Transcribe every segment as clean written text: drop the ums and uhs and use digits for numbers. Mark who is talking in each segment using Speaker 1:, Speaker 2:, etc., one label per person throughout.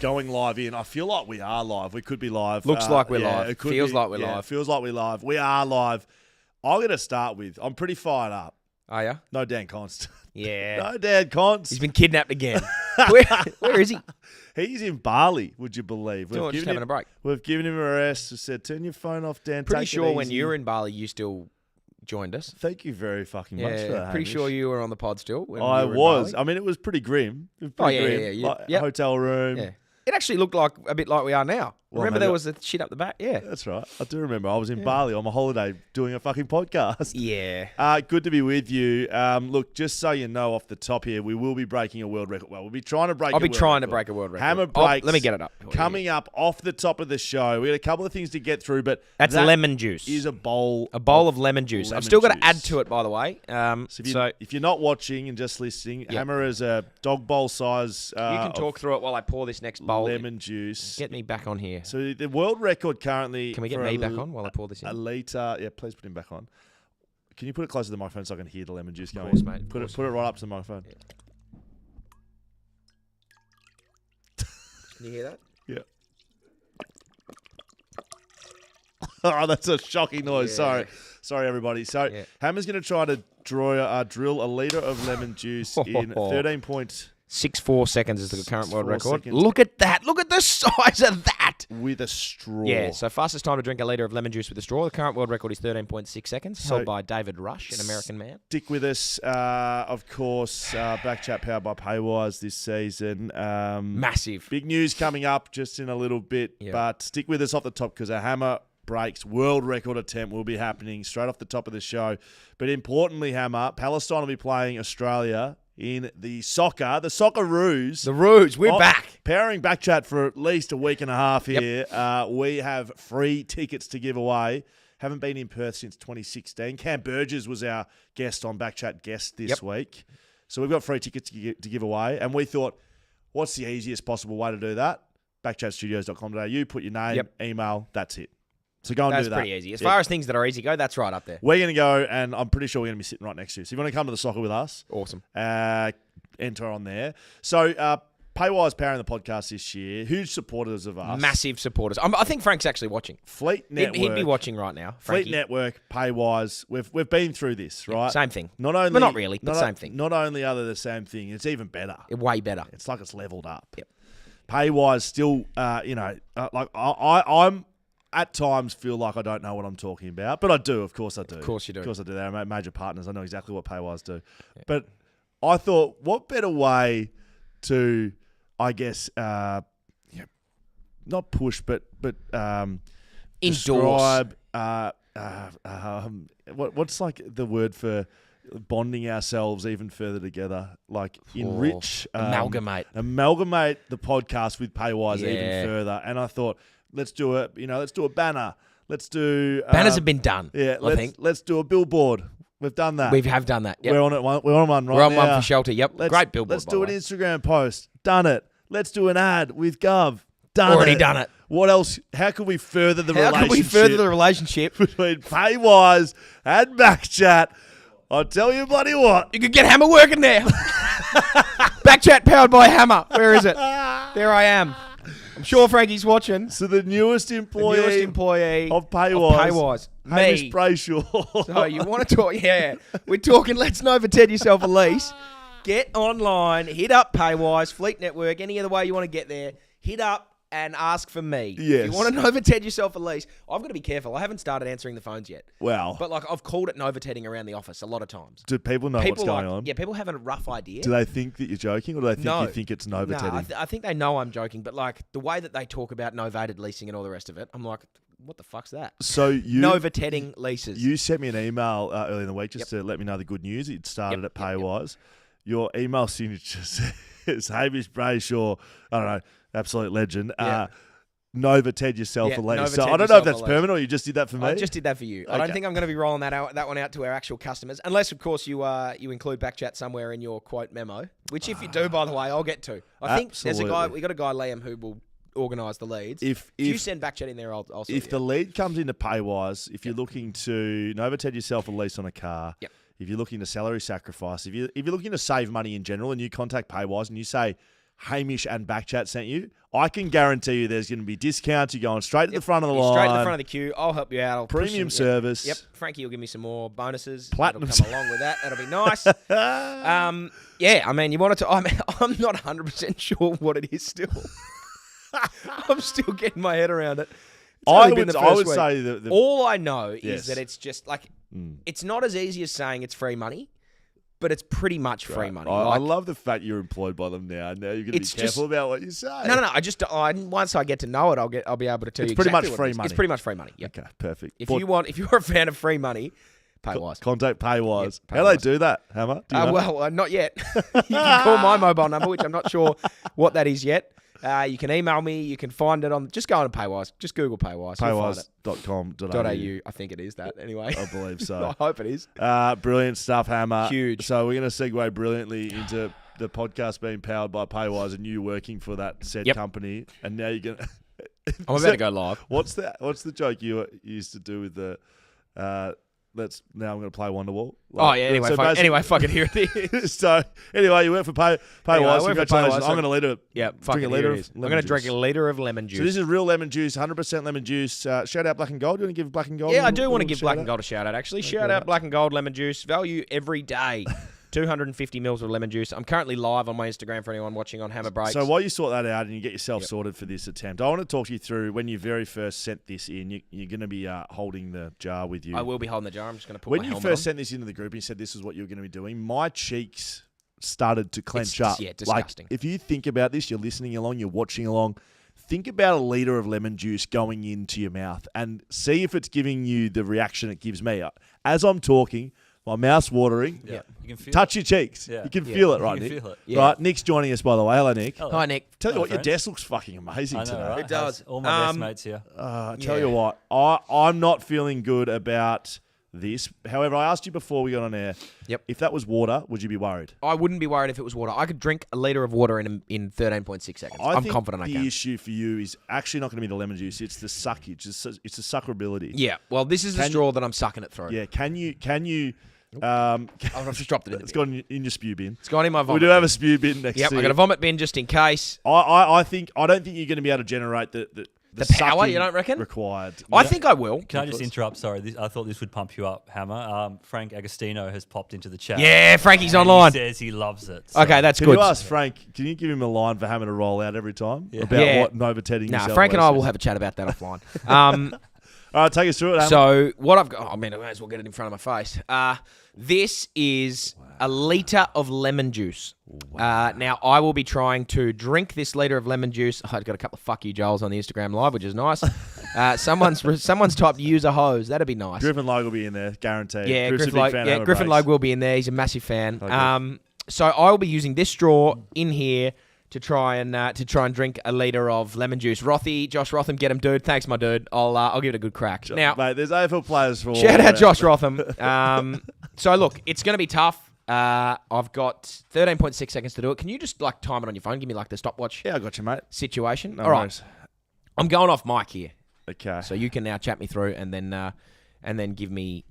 Speaker 1: going live in. I feel like we are live. We could be live.
Speaker 2: Looks like we're live.
Speaker 1: It could
Speaker 2: Feels
Speaker 1: be,
Speaker 2: like we're
Speaker 1: yeah,
Speaker 2: live.
Speaker 1: Feels like we're live. We are live. I'm going to start with, I'm pretty fired up.
Speaker 2: Are you?
Speaker 1: No Dan Const.
Speaker 2: Yeah.
Speaker 1: No Dan Const.
Speaker 2: He's been kidnapped again. Where is he?
Speaker 1: He's in Bali, would you believe?
Speaker 2: Just having a break.
Speaker 1: We've given him a rest. We said, turn your phone off, Dan.
Speaker 2: Pretty
Speaker 1: take
Speaker 2: sure
Speaker 1: it
Speaker 2: when
Speaker 1: easy.
Speaker 2: you were in Bali, you still joined us.
Speaker 1: Thank you very fucking much for that,
Speaker 2: pretty
Speaker 1: Hamish.
Speaker 2: sure you were on the pod still. When
Speaker 1: I
Speaker 2: we were in
Speaker 1: was.
Speaker 2: Bali.
Speaker 1: I mean, it was pretty grim. It was pretty grim.
Speaker 2: Yeah.
Speaker 1: Like,
Speaker 2: Yep.
Speaker 1: hotel room.
Speaker 2: Yeah. It actually looked like a bit like we are now.
Speaker 1: Well,
Speaker 2: Remember
Speaker 1: maybe
Speaker 2: there was the shit up the back? Yeah.
Speaker 1: That's right. I do remember. I was in Bali on my holiday doing a fucking podcast.
Speaker 2: Yeah.
Speaker 1: Good to be with you. Look, just so you know off the top here, we will be breaking a world record. Well, we'll be trying to break
Speaker 2: I'll be trying to break a world record.
Speaker 1: Hammer breaks.
Speaker 2: Let me get it up.
Speaker 1: Coming up off the top of the show. We got a couple of things to get through, but
Speaker 2: That's
Speaker 1: that
Speaker 2: lemon juice.
Speaker 1: is a bowl.
Speaker 2: A bowl of lemon juice.
Speaker 1: lemon
Speaker 2: I've still got to
Speaker 1: juice.
Speaker 2: add to it, by the way.
Speaker 1: If you're not watching and just listening, Hammer is a dog bowl size.
Speaker 2: You can talk through it while I pour this next bowl.
Speaker 1: Lemon juice.
Speaker 2: Get me back on here.
Speaker 1: So the world record currently.
Speaker 2: Can we get
Speaker 1: for
Speaker 2: me back on while I pour this in?
Speaker 1: A litre. Yeah, please put him back on. Can you put it closer to the microphone so I can hear the lemon juice going?
Speaker 2: Of course, mate.
Speaker 1: Put it right up to the microphone.
Speaker 2: Yeah. Can you hear that?
Speaker 1: Yeah. Oh, that's a shocking noise.
Speaker 2: Yeah.
Speaker 1: Sorry, everybody. So Hammer's going to try to drill a litre of lemon juice in
Speaker 2: 6.4 seconds is the current world
Speaker 1: 6.4
Speaker 2: record.
Speaker 1: seconds.
Speaker 2: Look at that. Look at the size of that.
Speaker 1: with a straw.
Speaker 2: Yeah, so fastest time to drink a litre of lemon juice with a straw. The current world record is 13.6 seconds, held by David Rush, an American man.
Speaker 1: Stick with us, of course. BackChat powered by Paywise this season.
Speaker 2: Massive.
Speaker 1: Big news coming up just in a little bit, but stick with us off the top because a Hammer breaks world record attempt will be happening straight off the top of the show. But importantly, Hammer, Palestine will be playing Australia in the Socceroos.
Speaker 2: The Roos, we're back.
Speaker 1: Powering BackChat for at least a week and a half here. We have free tickets to give away. Haven't been in Perth since 2016. Cam Burgess was our guest on BackChat this week. So we've got free tickets to give away. And we thought, what's the easiest possible way to do that? BackChatstudios.com.au, put your name, email, that's it. So go and do that.
Speaker 2: That's pretty easy. As far as things that are easy go, that's right up there.
Speaker 1: We're going to go, and I'm pretty sure we're going to be sitting right next to you. So if you want to come to the soccer with us,
Speaker 2: awesome.
Speaker 1: Enter on there. So Paywise powering the podcast this year. Huge supporters of us.
Speaker 2: Massive supporters. I think Frank's actually watching.
Speaker 1: Fleet Network.
Speaker 2: He'd be watching right now. Frankie.
Speaker 1: Fleet Network, Paywise. We've been through this, right?
Speaker 2: Same thing.
Speaker 1: Not only,
Speaker 2: but not really, but same thing.
Speaker 1: Not only are they the same thing, it's even better.
Speaker 2: Way better.
Speaker 1: It's like it's leveled up.
Speaker 2: Yep.
Speaker 1: Paywise still, I'm at times feel like I don't know what I'm talking about, but I do. Of course I do.
Speaker 2: Of course you do.
Speaker 1: Of course I do. They're major partners. I know exactly what Paywise do. Yeah. But I thought, what better way to, I guess, not push, but describe, what's like the word for bonding ourselves even further together, like enrich,
Speaker 2: amalgamate
Speaker 1: the podcast with Paywise even further. And I thought, let's do a banner. Let's do
Speaker 2: banners have been done.
Speaker 1: Yeah,
Speaker 2: I think.
Speaker 1: Let's do a billboard. We've done that.
Speaker 2: We have done that. Yep.
Speaker 1: We're on it. We're on one right now.
Speaker 2: We're on one for shelter. Yep. Great billboard.
Speaker 1: Let's do an Instagram post. Done it. Let's do an ad with Gov. Done
Speaker 2: Already done it.
Speaker 1: What else? How can we further the relationship?
Speaker 2: How can we further the relationship
Speaker 1: between Paywise and BackChat? I'll tell you, buddy, what.
Speaker 2: You could get Hammer working there. BackChat powered by Hammer. Where is it? There I am. I'm sure Frankie's watching.
Speaker 1: So the newest employee of Paywise.
Speaker 2: Me.
Speaker 1: Brayshaw.
Speaker 2: So you want to talk? Yeah. We're talking, let's Novoted yourself a lease. Get online. Hit up Paywise, Fleet Network, any other way you want to get there. Hit up and ask for me.
Speaker 1: Yes.
Speaker 2: If you want to Novoted yourself a lease, I've got to be careful. I haven't started answering the phones yet.
Speaker 1: Wow.
Speaker 2: But like I've called it Novotedding around the office a lot of times.
Speaker 1: Do people know what's going on?
Speaker 2: Yeah, people have a rough idea.
Speaker 1: Do they think that you're joking, or do they think you think it's Novotedding?
Speaker 2: No, I think they know I'm joking, but like the way that they talk about novated leasing and all the rest of it, I'm like, what the fuck's that?
Speaker 1: So you
Speaker 2: Novotedding leases.
Speaker 1: You sent me an email earlier in the week just to let me know the good news. It started at Paywise. Your email signature says Hamish Brayshaw, I don't know, absolute legend. Novoted yourself a lease. So I don't know if that's permanent or you just did that for me.
Speaker 2: I just did that for you. Okay. I don't think I'm going to be rolling that one out to our actual customers, unless of course you include BackChat somewhere in your quote memo. Which if you do, by the way, I'll get to. I think there's a guy. We got a guy Liam who will organise the leads. If you send BackChat in there, I'll see.
Speaker 1: If the lead comes into Paywise, if you're looking to Novoted yourself a lease on a car.
Speaker 2: Yep.
Speaker 1: If you're looking to salary sacrifice, if you're looking to save money in general and you contact Paywise and you say, Hamish and BackChat sent you, I can guarantee you there's going to be discounts. You're going straight to the front of the line.
Speaker 2: Straight to the front of the queue. I'll help you out. I'll
Speaker 1: Premium service.
Speaker 2: Yep. Frankie will give me some more bonuses.
Speaker 1: Platinum
Speaker 2: That'll come along with that. That'll be nice. Yeah, I mean, you wanted to... I'm not 100% sure what it is still. I'm still getting my head around it.
Speaker 1: I would say that...
Speaker 2: All I know is that it's just like... It's not as easy as saying it's free money, but it's pretty much free money.
Speaker 1: I love the fact you're employed by them now. Now you're going to be careful about what you say.
Speaker 2: No. Once I get to know it, I'll be able to tell you.
Speaker 1: It's pretty
Speaker 2: exactly
Speaker 1: much free money.
Speaker 2: It's pretty much free money. Yep.
Speaker 1: Okay, perfect.
Speaker 2: If you're a fan of free money, Paywise.
Speaker 1: Contact Paywise.
Speaker 2: Yep,
Speaker 1: How do they do that, Hammer? Do you know?
Speaker 2: Well, not yet. You can call my mobile number, which I'm not sure what that is yet. You can email me. You can find it on... Just go on to Paywise. Just Google Paywise.
Speaker 1: Paywise.com.au.
Speaker 2: I think it is that, anyway.
Speaker 1: I believe so.
Speaker 2: I hope it is.
Speaker 1: Brilliant stuff, Hammer.
Speaker 2: Huge.
Speaker 1: So we're going to segue brilliantly into the podcast being powered by Paywise and you working for that said company. And now you're going to...
Speaker 2: I'm about to go live.
Speaker 1: What's the joke you used to do with the... Now I'm going to play Wonderwall.
Speaker 2: Anyway, fucking here it is.
Speaker 1: So, anyway, you work for Paywise. Congratulations. I'm going to lead it.
Speaker 2: Yeah, fucking here it is. I'm going to drink a litre of lemon juice.
Speaker 1: So this is real lemon juice, 100% lemon juice. Shout out Black and Gold. Do you want to give Black and Gold?
Speaker 2: Yeah, I do want to give Black and Gold a shout out, actually. Shout out Black and Gold lemon juice. Value every day. 250 mils of lemon juice. I'm currently live on my Instagram for anyone watching on Hammer Breaks.
Speaker 1: So while you sort that out and you get yourself sorted for this attempt, I want to talk you through when you very first sent this in. You're going to be holding the jar with you.
Speaker 2: I will be holding the jar. I'm just going to put
Speaker 1: when
Speaker 2: my
Speaker 1: you
Speaker 2: helmet
Speaker 1: first
Speaker 2: on.
Speaker 1: sent this into the group and you said this is what you were going to be doing, my cheeks started to clench up.
Speaker 2: Yeah, disgusting.
Speaker 1: Like, if you think about this, you're listening along, you're watching along, think about a litre of lemon juice going into your mouth and see if it's giving you the reaction it gives me. As I'm talking... My mouth's watering.
Speaker 3: Yeah. You can feel
Speaker 1: Touch
Speaker 3: it.
Speaker 1: your cheeks.
Speaker 3: Yeah.
Speaker 1: You can feel it, right,
Speaker 3: you can
Speaker 1: Nick?
Speaker 3: Feel it.
Speaker 2: Yeah.
Speaker 1: Right, Nick's joining us, by the way. Hello, Nick.
Speaker 3: Hello.
Speaker 2: Hi, Nick.
Speaker 1: Tell you what,
Speaker 3: friends.
Speaker 1: your desk looks fucking amazing
Speaker 3: I know,
Speaker 1: today.
Speaker 3: right?
Speaker 2: It does.
Speaker 3: All my best mates here.
Speaker 1: Tell you what, I'm not feeling good about this. However, I asked you before we got on air, if that was water, would you be worried?
Speaker 2: I wouldn't be worried if it was water. I could drink a litre of water in 13.6 seconds. I'm confident I can.
Speaker 1: The issue for you is actually not going to be the lemon juice. It's the suckage. It's the suckability.
Speaker 2: Yeah. Well, this is the straw that I'm sucking it through.
Speaker 1: Yeah. Can you?
Speaker 2: I've just dropped it in.
Speaker 1: It's gone in your spew bin.
Speaker 2: It's gone in my vomit.
Speaker 1: We do have a spew bin next to
Speaker 2: Yep, I got a vomit bin just in case.
Speaker 1: I don't think you're going to be able to generate the
Speaker 2: power, you don't reckon?
Speaker 1: Required.
Speaker 2: I think I will.
Speaker 3: Can I just interrupt? Sorry, I thought this would pump you up, Hammer. Frank Agostino has popped into the chat.
Speaker 2: Yeah, Frankie's online.
Speaker 3: He says he loves it. So.
Speaker 2: Okay, that's
Speaker 1: Can
Speaker 2: good.
Speaker 1: you ask Frank, can you give him a line for Hammer to roll out every time?
Speaker 3: Yeah.
Speaker 1: About what Novotetting
Speaker 2: Nah,
Speaker 1: yourself
Speaker 2: Frank and I
Speaker 1: was?
Speaker 2: will have a chat about that offline.
Speaker 1: All right, take us through it, Hammer.
Speaker 2: So what I've got... I mean, I may as well get it in front of my face. This is a litre of lemon juice. Now, I will be trying to drink this litre of lemon juice. I've got a couple of fuck you Joels on the Instagram Live, which is nice. Someone's typed use a hose. That'd be nice.
Speaker 1: Griffin Logue will be in there, guaranteed.
Speaker 2: Yeah,
Speaker 1: Griffin
Speaker 2: Griffin Logue will be in there. He's a massive fan. Okay. So I will be using this straw in here to try and drink a litre of lemon juice. Josh Rotham, get him, dude. Thanks, my dude. I'll give it a good crack. Now,
Speaker 1: mate, there's AFL players for
Speaker 2: shout out Josh Rotham. So look, it's going to be tough. I've got 13.6 seconds to do it. Can you just time it on your phone? Give me the stopwatch.
Speaker 1: Yeah, I got you, mate.
Speaker 2: Situation.
Speaker 1: No
Speaker 2: All right.
Speaker 1: worries.
Speaker 2: I'm going off mic here.
Speaker 1: Okay.
Speaker 2: So you can now chat me through and then give me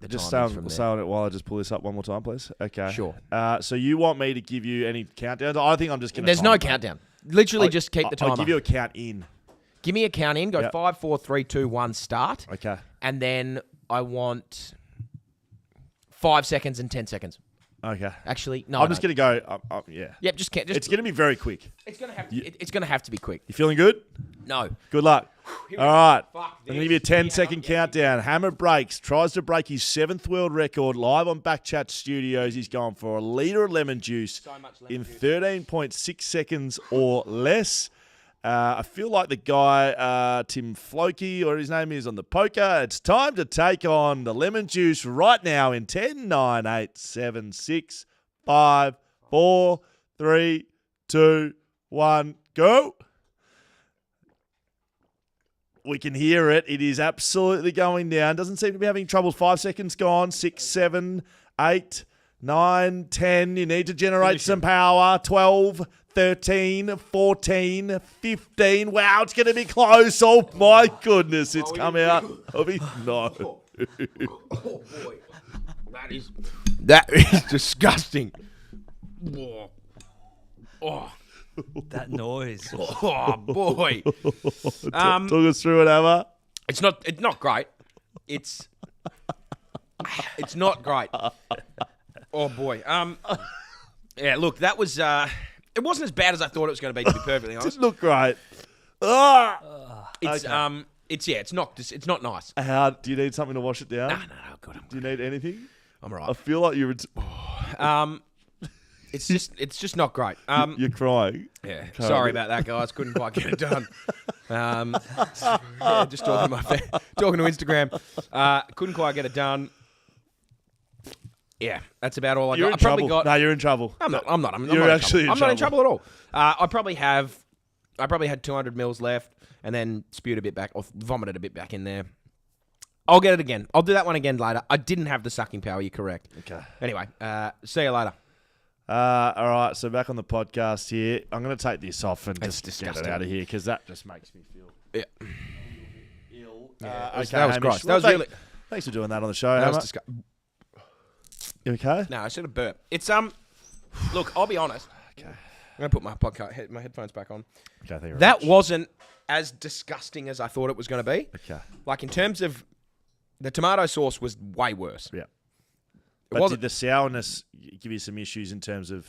Speaker 2: the
Speaker 1: just
Speaker 2: timings
Speaker 1: stay
Speaker 2: from there.
Speaker 1: on it while I just pull this up one more time, please. Okay.
Speaker 2: Sure.
Speaker 1: So you want me to give you any countdowns? I think I'm just going to.
Speaker 2: There's no countdown. Literally, just keep the timer.
Speaker 1: I'll give you a count in.
Speaker 2: Give me a count in. Go 5, 4, 3, 2, 1, start.
Speaker 1: Okay.
Speaker 2: And then I want 5 seconds and 10 seconds.
Speaker 1: Okay.
Speaker 2: Actually, no.
Speaker 1: I'm just going to go. Yeah.
Speaker 2: Yep. Just
Speaker 1: it's going to be very quick.
Speaker 2: It's going to have to. It's going to have to be quick.
Speaker 1: You feeling good?
Speaker 2: No.
Speaker 1: Good luck. All right.
Speaker 2: Fuck
Speaker 1: I'm going to give you a 10-second countdown. Hammer breaks, tries to break his 7th world record live on BackChat Studios. He's going for a litre of lemon juice in 13.6 seconds or less. I feel like the guy, Tim Floki, or his name is on the poker. It's time to take on the lemon juice right now in 10, 9, 8, 7, 6, 5, 4, 3, 2, 1, go. We can hear it. It is absolutely going down. Doesn't seem to be having trouble. 5 seconds gone. 6, 7, 8, 9, 10. You need to generate some power. 12, 13, 14, 15. Wow, it's going to be close. Oh, my goodness. It's come out. No.
Speaker 2: Oh, boy. That is disgusting. Oh.
Speaker 3: That noise.
Speaker 2: Oh boy.
Speaker 1: Talk us through it, Hammer.
Speaker 2: It's not great. It's not great. Oh boy. Yeah, look, that was it wasn't as bad as I thought it was going to be perfectly honest.
Speaker 1: Didn't look great.
Speaker 2: It's
Speaker 1: Okay.
Speaker 2: it's not nice.
Speaker 1: How do you need something to wash it down?
Speaker 2: No, good.
Speaker 1: Do you need anything?
Speaker 2: I'm all
Speaker 1: I
Speaker 2: right.
Speaker 1: feel like you're
Speaker 2: It's just not great.
Speaker 1: you're crying.
Speaker 2: Yeah.
Speaker 1: Can't
Speaker 2: Sorry
Speaker 1: be-
Speaker 2: about that, guys. Couldn't quite get it done. Yeah, just talking talking to Instagram. Couldn't quite get it done. Yeah, that's about all I
Speaker 1: You're
Speaker 2: got.
Speaker 1: in
Speaker 2: I probably
Speaker 1: trouble.
Speaker 2: got.
Speaker 1: No, you're in trouble.
Speaker 2: I'm not. I'm
Speaker 1: You're
Speaker 2: not
Speaker 1: actually in
Speaker 2: I'm not in
Speaker 1: trouble.
Speaker 2: trouble at all. I probably had 200 mils left, and then spewed a bit back, or vomited a bit back in there. I'll get it again. I'll do that one again later. I didn't have the sucking power. You're correct.
Speaker 1: Okay.
Speaker 2: Anyway, see you later.
Speaker 1: All right, so back on the podcast here. I'm going to take this off and
Speaker 2: That's
Speaker 1: just get it
Speaker 2: disgusting.
Speaker 1: out of here because that just makes me feel
Speaker 2: Yeah.
Speaker 1: ill.
Speaker 2: That was
Speaker 1: Hamish.
Speaker 2: gross.
Speaker 1: Well,
Speaker 2: That was really.
Speaker 1: Thanks for doing that on the show,
Speaker 2: That was
Speaker 1: Hammer.
Speaker 2: disgusting.
Speaker 1: You okay?
Speaker 2: No, I should have burped. It's Look, I'll be honest.
Speaker 1: Okay.
Speaker 2: I'm gonna put my headphones back on.
Speaker 1: Okay, thank you very
Speaker 2: That
Speaker 1: much.
Speaker 2: wasn't as disgusting as I thought it was going to be.
Speaker 1: Okay.
Speaker 2: Like in terms of the tomato sauce was way worse.
Speaker 1: Yeah.
Speaker 2: It
Speaker 1: But
Speaker 2: wasn't.
Speaker 1: did the sourness give you some issues in terms of...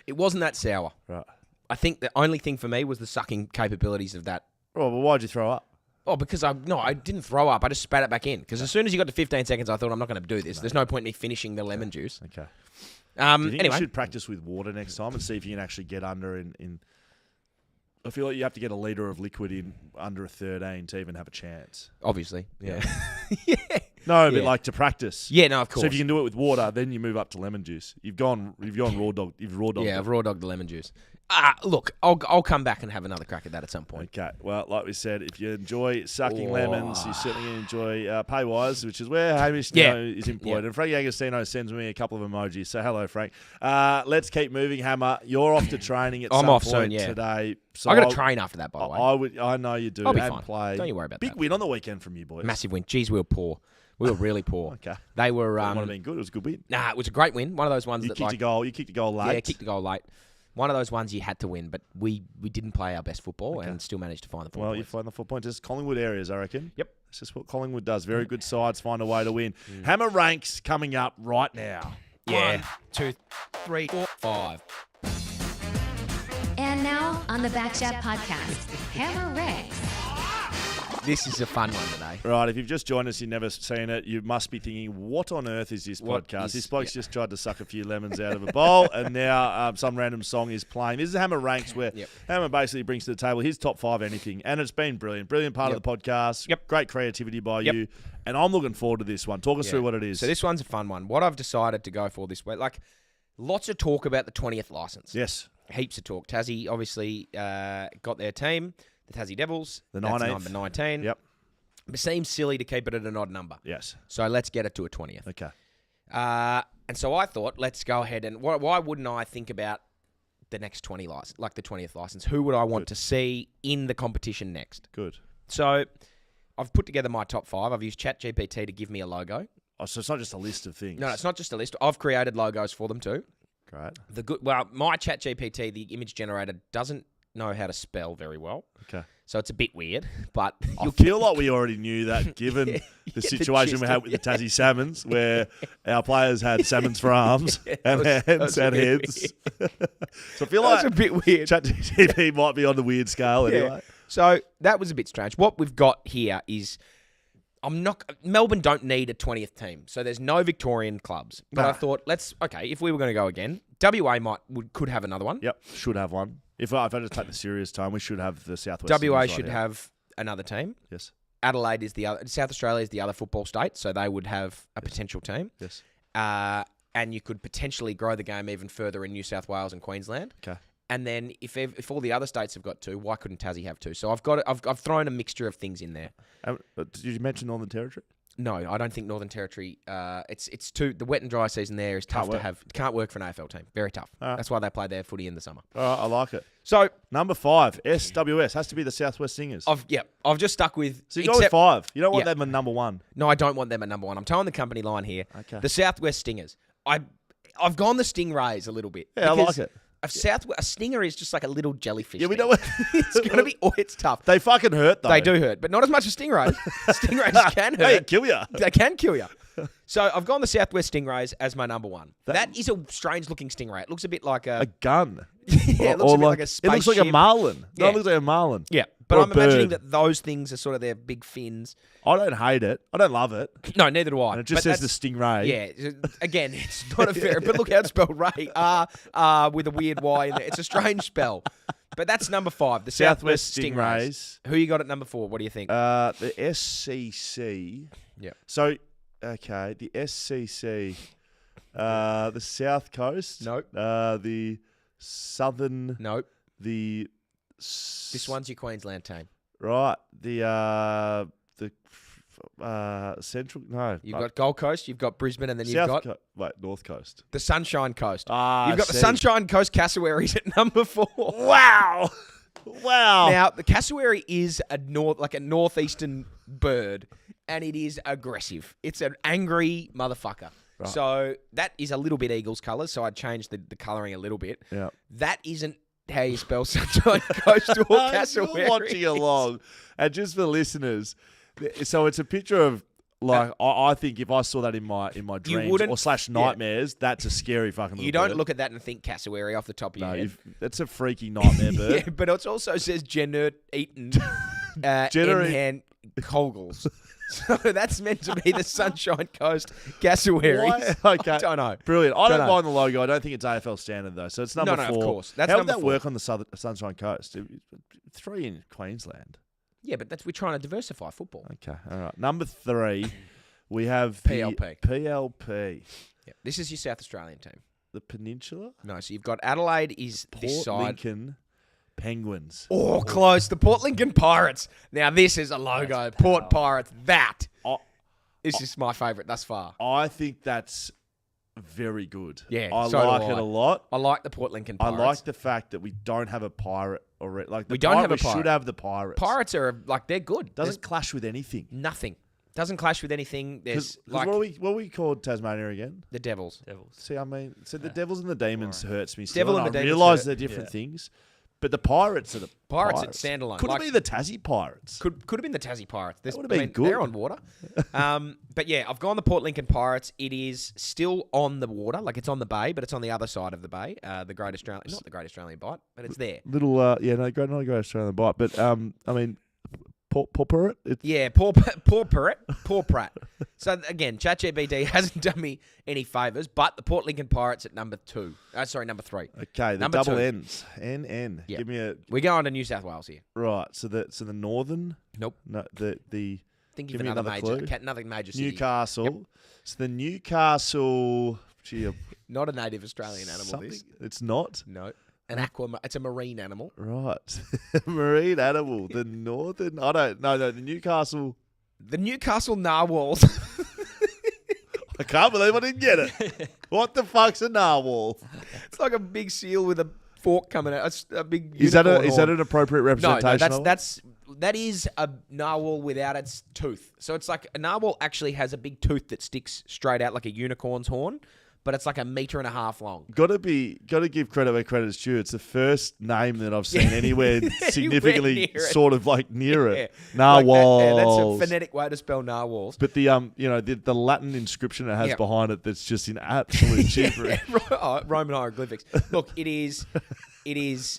Speaker 2: It wasn't that sour.
Speaker 1: Right.
Speaker 2: I think the only thing for me was the sucking capabilities of that.
Speaker 1: Oh, well, why'd you throw up?
Speaker 2: Oh, because I didn't throw up. I just spat it back in. Because as soon as you got to 15 seconds, I thought I'm not going to do this. There's no point in me finishing the lemon juice.
Speaker 1: Okay. Do you think
Speaker 2: Anyway,
Speaker 1: you should practice with water next time and see if you can actually get under in... I feel like you have to get a litre of liquid in under a 13 to even have a chance.
Speaker 2: obviously, yeah,
Speaker 1: No, but
Speaker 2: Yeah.
Speaker 1: like to practice.
Speaker 2: yeah. No, of course.
Speaker 1: So if you can do it with water, then you move up to lemon juice. You've gone raw dog. You've raw dog.
Speaker 2: Yeah, I've raw dogged the lemon juice. Look, I'll come back and have another crack at that at some point.
Speaker 1: Okay. Well, like we said, if you enjoy sucking lemons, you certainly enjoy Paywise, which is where Hamish
Speaker 2: Yeah.
Speaker 1: is employed.
Speaker 2: Yeah.
Speaker 1: And Frank Agostino sends me a couple of emojis. So hello, Frank. Let's keep moving, Hammer. You're off to training at
Speaker 2: I'm
Speaker 1: some
Speaker 2: off
Speaker 1: point
Speaker 2: soon, yeah.
Speaker 1: today. So
Speaker 2: I got to train after that, by the way.
Speaker 1: I know you do.
Speaker 2: I'll be
Speaker 1: and
Speaker 2: fine.
Speaker 1: play.
Speaker 2: Don't you worry about
Speaker 1: Big
Speaker 2: that.
Speaker 1: win on the weekend from you boys.
Speaker 2: Massive win. Jeez, we were poor. We were really poor.
Speaker 1: Okay.
Speaker 2: They were.
Speaker 1: It might have been good. It was a good win.
Speaker 2: Nah, it was a great win. One of those ones
Speaker 1: You
Speaker 2: that
Speaker 1: kicked
Speaker 2: like
Speaker 1: a goal. You kicked a goal late.
Speaker 2: yeah, kicked the goal late. One of those ones you had to win, but we didn't play our best football and still managed to find the 4
Speaker 1: Well, you
Speaker 2: points.
Speaker 1: find the 4 points. It's Collingwood areas, I reckon.
Speaker 2: Yep.
Speaker 1: It's just what Collingwood does. Very good sides find a way to win. Hammer ranks coming up right now.
Speaker 2: Yeah. 1, 2, 3, 4, 5.
Speaker 4: And now on the BackChat podcast, Hammer Ranks.
Speaker 2: This is a fun one today.
Speaker 1: Right, if you've just joined us, you've never seen it, you must be thinking, what on earth is this
Speaker 2: What
Speaker 1: podcast?
Speaker 2: is-
Speaker 1: This bloke's just tried to suck a few lemons out of a bowl, and now some random song is playing. This is Hammer Ranks, where
Speaker 2: Yep.
Speaker 1: Hammer basically brings to the table his top 5 anything, and it's been brilliant. Brilliant part of the podcast.
Speaker 2: Yep.
Speaker 1: Great creativity by
Speaker 2: Yep.
Speaker 1: you, and I'm looking forward to this one. Talk us through what it is.
Speaker 2: So this one's a fun one. What I've decided to go for this week, like lots of talk about the 20th license.
Speaker 1: Yes.
Speaker 2: Heaps of talk. Tassie obviously got their team, the Tassie Devils.
Speaker 1: The
Speaker 2: That's
Speaker 1: 19th.
Speaker 2: number 19.
Speaker 1: Yep.
Speaker 2: It seems silly to keep it at an odd number.
Speaker 1: Yes.
Speaker 2: So let's get it to a 20th.
Speaker 1: Okay.
Speaker 2: And so I thought, let's go ahead and why wouldn't I think about the next 20 license, like the 20th license? Who would I want to see in the competition next?
Speaker 1: Good.
Speaker 2: So I've put together my top 5. I've used ChatGPT to give me a logo.
Speaker 1: Oh, so it's not just a list of things.
Speaker 2: No, it's not just a list. I've created logos for them too.
Speaker 1: Great.
Speaker 2: My ChatGPT, the image generator, doesn't know how to spell very well.
Speaker 1: Okay.
Speaker 2: So it's a bit weird, but
Speaker 1: I feel like we already knew that given
Speaker 2: Yeah,
Speaker 1: the
Speaker 2: the
Speaker 1: situation
Speaker 2: gist
Speaker 1: we
Speaker 2: of
Speaker 1: had with the Tassie Salmons, where our players had salmons for arms and
Speaker 2: that
Speaker 1: hands
Speaker 2: was
Speaker 1: and
Speaker 2: a bit
Speaker 1: heads. So I feel
Speaker 2: that's
Speaker 1: like
Speaker 2: a bit weird.
Speaker 1: ChatGPT might be on the weird scale
Speaker 2: Yeah.
Speaker 1: anyway.
Speaker 2: So that was a bit strange. What we've got here is Melbourne don't need a 20th team, so there's no Victorian clubs. But
Speaker 1: Nah.
Speaker 2: I thought, if we were going to go again, WA could have another one.
Speaker 1: Yep, should have one. If I just take the serious time, we should have the Southwest.
Speaker 2: WA
Speaker 1: Stingers right
Speaker 2: should
Speaker 1: here.
Speaker 2: have another team.
Speaker 1: Yes,
Speaker 2: Adelaide is the other. South Australia is the other football state, so they would have a potential team.
Speaker 1: yes.
Speaker 2: And you could potentially grow the game even further in New South Wales and Queensland.
Speaker 1: Okay.
Speaker 2: And then if all the other states have got 2, why couldn't Tassie have 2? So I've thrown a mixture of things in there.
Speaker 1: Did you mention Northern Territory?
Speaker 2: No, I don't think Northern Territory. It's too the wet and dry season there is tough
Speaker 1: Can't
Speaker 2: to
Speaker 1: work.
Speaker 2: have. Can't work for an AFL team. Very tough.
Speaker 1: All right.
Speaker 2: That's why they play their footy in the summer.
Speaker 1: All right, I like it.
Speaker 2: So
Speaker 1: Number 5, SWS has to be the Southwest Singers.
Speaker 2: I've just stuck with.
Speaker 1: So you go with 5. You don't want
Speaker 2: Yeah.
Speaker 1: them at number 1.
Speaker 2: No, I don't want them at number 1. I'm towing the company line here.
Speaker 1: Okay.
Speaker 2: The Southwest Stingers. I've gone the Stingrays a little bit.
Speaker 1: Yeah, I
Speaker 2: because
Speaker 1: like it.
Speaker 2: A stinger is just like a little jellyfish.
Speaker 1: Yeah, we
Speaker 2: thing.
Speaker 1: know.
Speaker 2: It's gonna be. Oh, it's tough.
Speaker 1: They fucking hurt though.
Speaker 2: They do hurt, but not as much as stingrays. Stingrays can hurt.
Speaker 1: They kill you.
Speaker 2: They can kill you. So I've gone the Southwest Stingrays as my number one. That is a strange looking stingray. It looks a bit like
Speaker 1: A gun.
Speaker 2: yeah, it looks a bit like a spaceship.
Speaker 1: It looks like a marlin.
Speaker 2: Yeah.
Speaker 1: No, it looks like a marlin.
Speaker 2: Yeah, but
Speaker 1: Or
Speaker 2: I'm
Speaker 1: a bird.
Speaker 2: imagining that those things are sort of their big fins.
Speaker 1: I don't hate it. I don't love it.
Speaker 2: No, neither do I.
Speaker 1: And it just
Speaker 2: But
Speaker 1: says the stingray.
Speaker 2: Yeah, again, it's not a fair. But look how it's spelled Ray. With a weird Y in there. It's a strange spell. But that's number 5, the Southwest Stingrays. Who you got at number 4? What do you think?
Speaker 1: The SCC.
Speaker 2: Yeah.
Speaker 1: So, okay, the SCC. The South Coast.
Speaker 2: Nope.
Speaker 1: The Southern.
Speaker 2: Nope.
Speaker 1: The.
Speaker 2: This one's your Queensland team.
Speaker 1: Right. The Central. No.
Speaker 2: You've got Gold Coast, you've got Brisbane, and then you've got
Speaker 1: North Coast.
Speaker 2: the Sunshine Coast.
Speaker 1: Ah,
Speaker 2: You've got the
Speaker 1: see.
Speaker 2: Sunshine Coast Cassowaries at number 4.
Speaker 1: Wow. Wow.
Speaker 2: Now, the cassowary is a northeastern bird, and it is aggressive. It's an angry motherfucker.
Speaker 1: Right.
Speaker 2: So that is a little bit Eagles colours, so I'd change the colouring a little bit.
Speaker 1: Yeah.
Speaker 2: That isn't how you spell Sunshine Coast or cassowary.
Speaker 1: You're watching along. And just for listeners, so it's a picture of, like, I think if I saw that in my dreams
Speaker 2: wouldn't-
Speaker 1: or / nightmares, that's a scary fucking little
Speaker 2: You don't
Speaker 1: bird.
Speaker 2: look at that and think cassowary off the top of your head.
Speaker 1: That's a freaky nightmare bird.
Speaker 2: Yeah, but it also says Genert Eaton
Speaker 1: Genert-
Speaker 2: Enhan Kogels. So that's meant to be the Sunshine Coast cassowary.
Speaker 1: Why? Okay.
Speaker 2: I don't know.
Speaker 1: Brilliant. I don't
Speaker 2: Don't know.
Speaker 1: mind the logo. I don't think it's AFL standard, though. So it's number
Speaker 2: No,
Speaker 1: 4.
Speaker 2: of course. That's
Speaker 1: How would
Speaker 2: number
Speaker 1: that
Speaker 2: 4.
Speaker 1: work on the Sunshine Coast? 3 in Queensland.
Speaker 2: Yeah, but we're trying to diversify football.
Speaker 1: Okay. All right. Number 3, we have the
Speaker 2: PLP.
Speaker 1: PLP.
Speaker 2: Yeah. This is your South Australian team.
Speaker 1: The Peninsula?
Speaker 2: No, so you've got Adelaide is this
Speaker 1: Port
Speaker 2: side.
Speaker 1: Lincoln Penguins.
Speaker 2: Oh, close. The Port Lincoln Pirates. Now, this is a logo. Port Pirates. That. This is my favourite thus far.
Speaker 1: I think that's very good.
Speaker 2: Yeah,
Speaker 1: I
Speaker 2: so do
Speaker 1: like
Speaker 2: I.
Speaker 1: it a lot.
Speaker 2: I like the Port Lincoln Pirates.
Speaker 1: I like the fact that we don't have a pirate already. Like
Speaker 2: We don't have a
Speaker 1: We should
Speaker 2: pirate.
Speaker 1: have the pirates.
Speaker 2: Pirates are, they're good.
Speaker 1: Doesn't clash with anything.
Speaker 2: Nothing. Doesn't clash with anything. There's,
Speaker 1: 'Cause what we called Tasmania again?
Speaker 2: the Devils.
Speaker 1: See, I mean, so the Devils and the Demons hurts me.
Speaker 2: Devil
Speaker 1: Still,
Speaker 2: and the
Speaker 1: I
Speaker 2: Demons
Speaker 1: realise
Speaker 2: hurt.
Speaker 1: they're different things, but the Pirates are the
Speaker 2: Pirates at standalone.
Speaker 1: Could it
Speaker 2: Like-
Speaker 1: be the Tassie Pirates?
Speaker 2: Could have been the Tassie Pirates.
Speaker 1: That would have been good.
Speaker 2: They're on water. But yeah, I've gone the Port Lincoln Pirates. It is still on the water, like it's on the bay, but it's on the other side of the bay. The Great Australian, not the Great Australian Bight, but it's there.
Speaker 1: Little, not a great Australian bite, but I mean, Poor Parrot.
Speaker 2: Yeah, poor Pratt. So again, ChatGPT hasn't done me any favours, but the Port Lincoln Pirates at number 2. Number 3.
Speaker 1: Okay, the
Speaker 2: Number
Speaker 1: double
Speaker 2: 2.
Speaker 1: N's. NN.
Speaker 2: Yeah.
Speaker 1: Give me a
Speaker 2: We're going to New South Wales here.
Speaker 1: right. So the northern.
Speaker 2: Nope.
Speaker 1: No, the
Speaker 2: Think
Speaker 1: Give
Speaker 2: of
Speaker 1: me
Speaker 2: another
Speaker 1: another
Speaker 2: major,
Speaker 1: clue.
Speaker 2: another major city.
Speaker 1: Newcastle.
Speaker 2: Yep.
Speaker 1: So the Newcastle. Gee,
Speaker 2: Not a native Australian animal.
Speaker 1: something.
Speaker 2: This.
Speaker 1: It's not.
Speaker 2: No. It's a marine animal.
Speaker 1: Right. Marine animal. The northern. I don't. No. The Newcastle.
Speaker 2: The Newcastle Narwhals.
Speaker 1: I can't believe I didn't get it. What the fuck's a narwhal?
Speaker 2: It's like a big seal with a fork coming out. It's a big.
Speaker 1: Is that
Speaker 2: unicorn horn.
Speaker 1: an appropriate representation?
Speaker 2: No, that is a narwhal without its tooth. So it's like a narwhal actually has a big tooth that sticks straight out like a unicorn's horn, but it's like 1.5 meters long.
Speaker 1: Got to give credit where credit is due. It's the first name that I've seen anywhere significantly
Speaker 2: near it.
Speaker 1: sort of like near it.
Speaker 2: Yeah. Like
Speaker 1: Narwhals.
Speaker 2: that's a phonetic way to spell narwhals.
Speaker 1: But the Latin inscription it has behind it that's just in absolute gibberish.
Speaker 2: Roman hieroglyphics. Look, it is.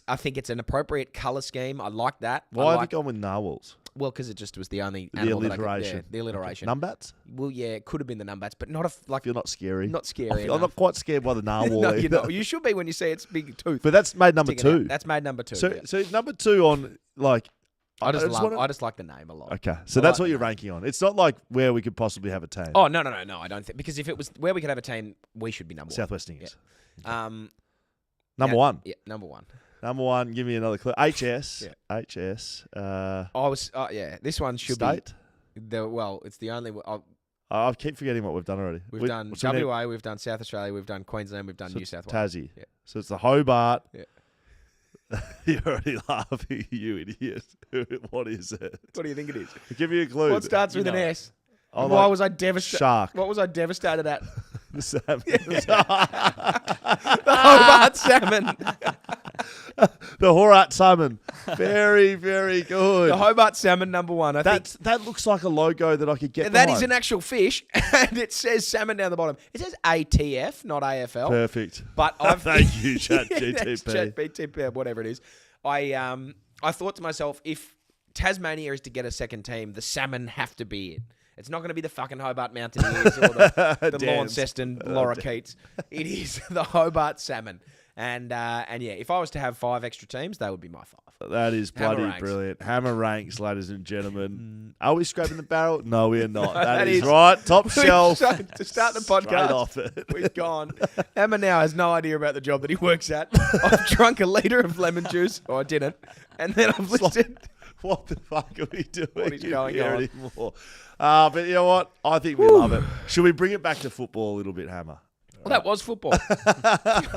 Speaker 2: I think it's an appropriate color scheme. I like that.
Speaker 1: Why have you gone with narwhals?
Speaker 2: Well, because it just was the only
Speaker 1: The
Speaker 2: animal
Speaker 1: alliteration.
Speaker 2: That the alliteration.
Speaker 1: Numbats?
Speaker 2: Well, yeah, it could have been the numbats, but not like.
Speaker 1: You're not scary.
Speaker 2: Not scary.
Speaker 1: I'm not quite scared by the narwhal.
Speaker 2: No,
Speaker 1: either.
Speaker 2: you're not. You should be when you see its big tooth.
Speaker 1: But that's made number
Speaker 2: sticking out.
Speaker 1: 2.
Speaker 2: That's made number 2.
Speaker 1: So
Speaker 2: yeah.
Speaker 1: so number 2 on like.
Speaker 2: I just like the name a lot.
Speaker 1: Okay, so
Speaker 2: I
Speaker 1: that's
Speaker 2: like
Speaker 1: what
Speaker 2: the
Speaker 1: you're
Speaker 2: name.
Speaker 1: ranking on. It's not like where we could possibly have a team.
Speaker 2: Oh no, I don't think because if it was where we could have a team, we should be number 1.
Speaker 1: Southwest Stingers.
Speaker 2: Number
Speaker 1: 1.
Speaker 2: Yeah, number 1.
Speaker 1: Number 1. Give me another clue. HS.
Speaker 2: Yeah.
Speaker 1: HS.
Speaker 2: This one should
Speaker 1: State.
Speaker 2: be. It's the only.
Speaker 1: I keep forgetting what we've done already.
Speaker 2: We've done WA, we've done South Australia, we've done Queensland, we've done New South Wales.
Speaker 1: Tassie.
Speaker 2: Yeah.
Speaker 1: So it's the Hobart.
Speaker 2: Yeah.
Speaker 1: You're already laughing, you idiot. What is it?
Speaker 2: What do you think it is?
Speaker 1: Give me a clue.
Speaker 2: What starts with an
Speaker 3: know.
Speaker 2: S?
Speaker 1: Oh,
Speaker 2: Why
Speaker 1: like
Speaker 2: was I devastated?
Speaker 1: Shark.
Speaker 2: What was I devastated at?
Speaker 1: The salmon.
Speaker 2: The Hobart salmon.
Speaker 1: Hobart Salmon. Very, very good.
Speaker 2: The Hobart Salmon, number one. I think
Speaker 1: That looks like a logo that I could get
Speaker 2: that
Speaker 1: behind.
Speaker 2: is an actual fish, and it says salmon down the bottom. It says ATF, not AFL.
Speaker 1: Perfect.
Speaker 2: But
Speaker 1: Thank you, Chat
Speaker 2: That's
Speaker 1: GTP.
Speaker 2: Chat GTP, whatever it is. I thought to myself, if Tasmania is to get a second team, the salmon have to be in. It's not going to be the fucking Hobart Mountaineers or the Launceston Lorikeets. It is the Hobart Salmon. And yeah, if I was to have 5 extra teams, they would be my 5.
Speaker 1: That is bloody brilliant. Hammer ranks, ladies and gentlemen. Are we scraping the barrel? No, we are not. That is right. Top shelf.
Speaker 2: So, to start the podcast,
Speaker 1: Straight off it.
Speaker 2: we've gone. Hammer now has no idea about the job that he works at. I've drunk a litre of lemon juice, or I didn't, and then I've listed.
Speaker 1: What the fuck are we doing?
Speaker 2: What is going on?
Speaker 1: Anymore? But you know what? I think we love it. Should we bring it back to football a little bit, Hammer?
Speaker 2: Well, that was football.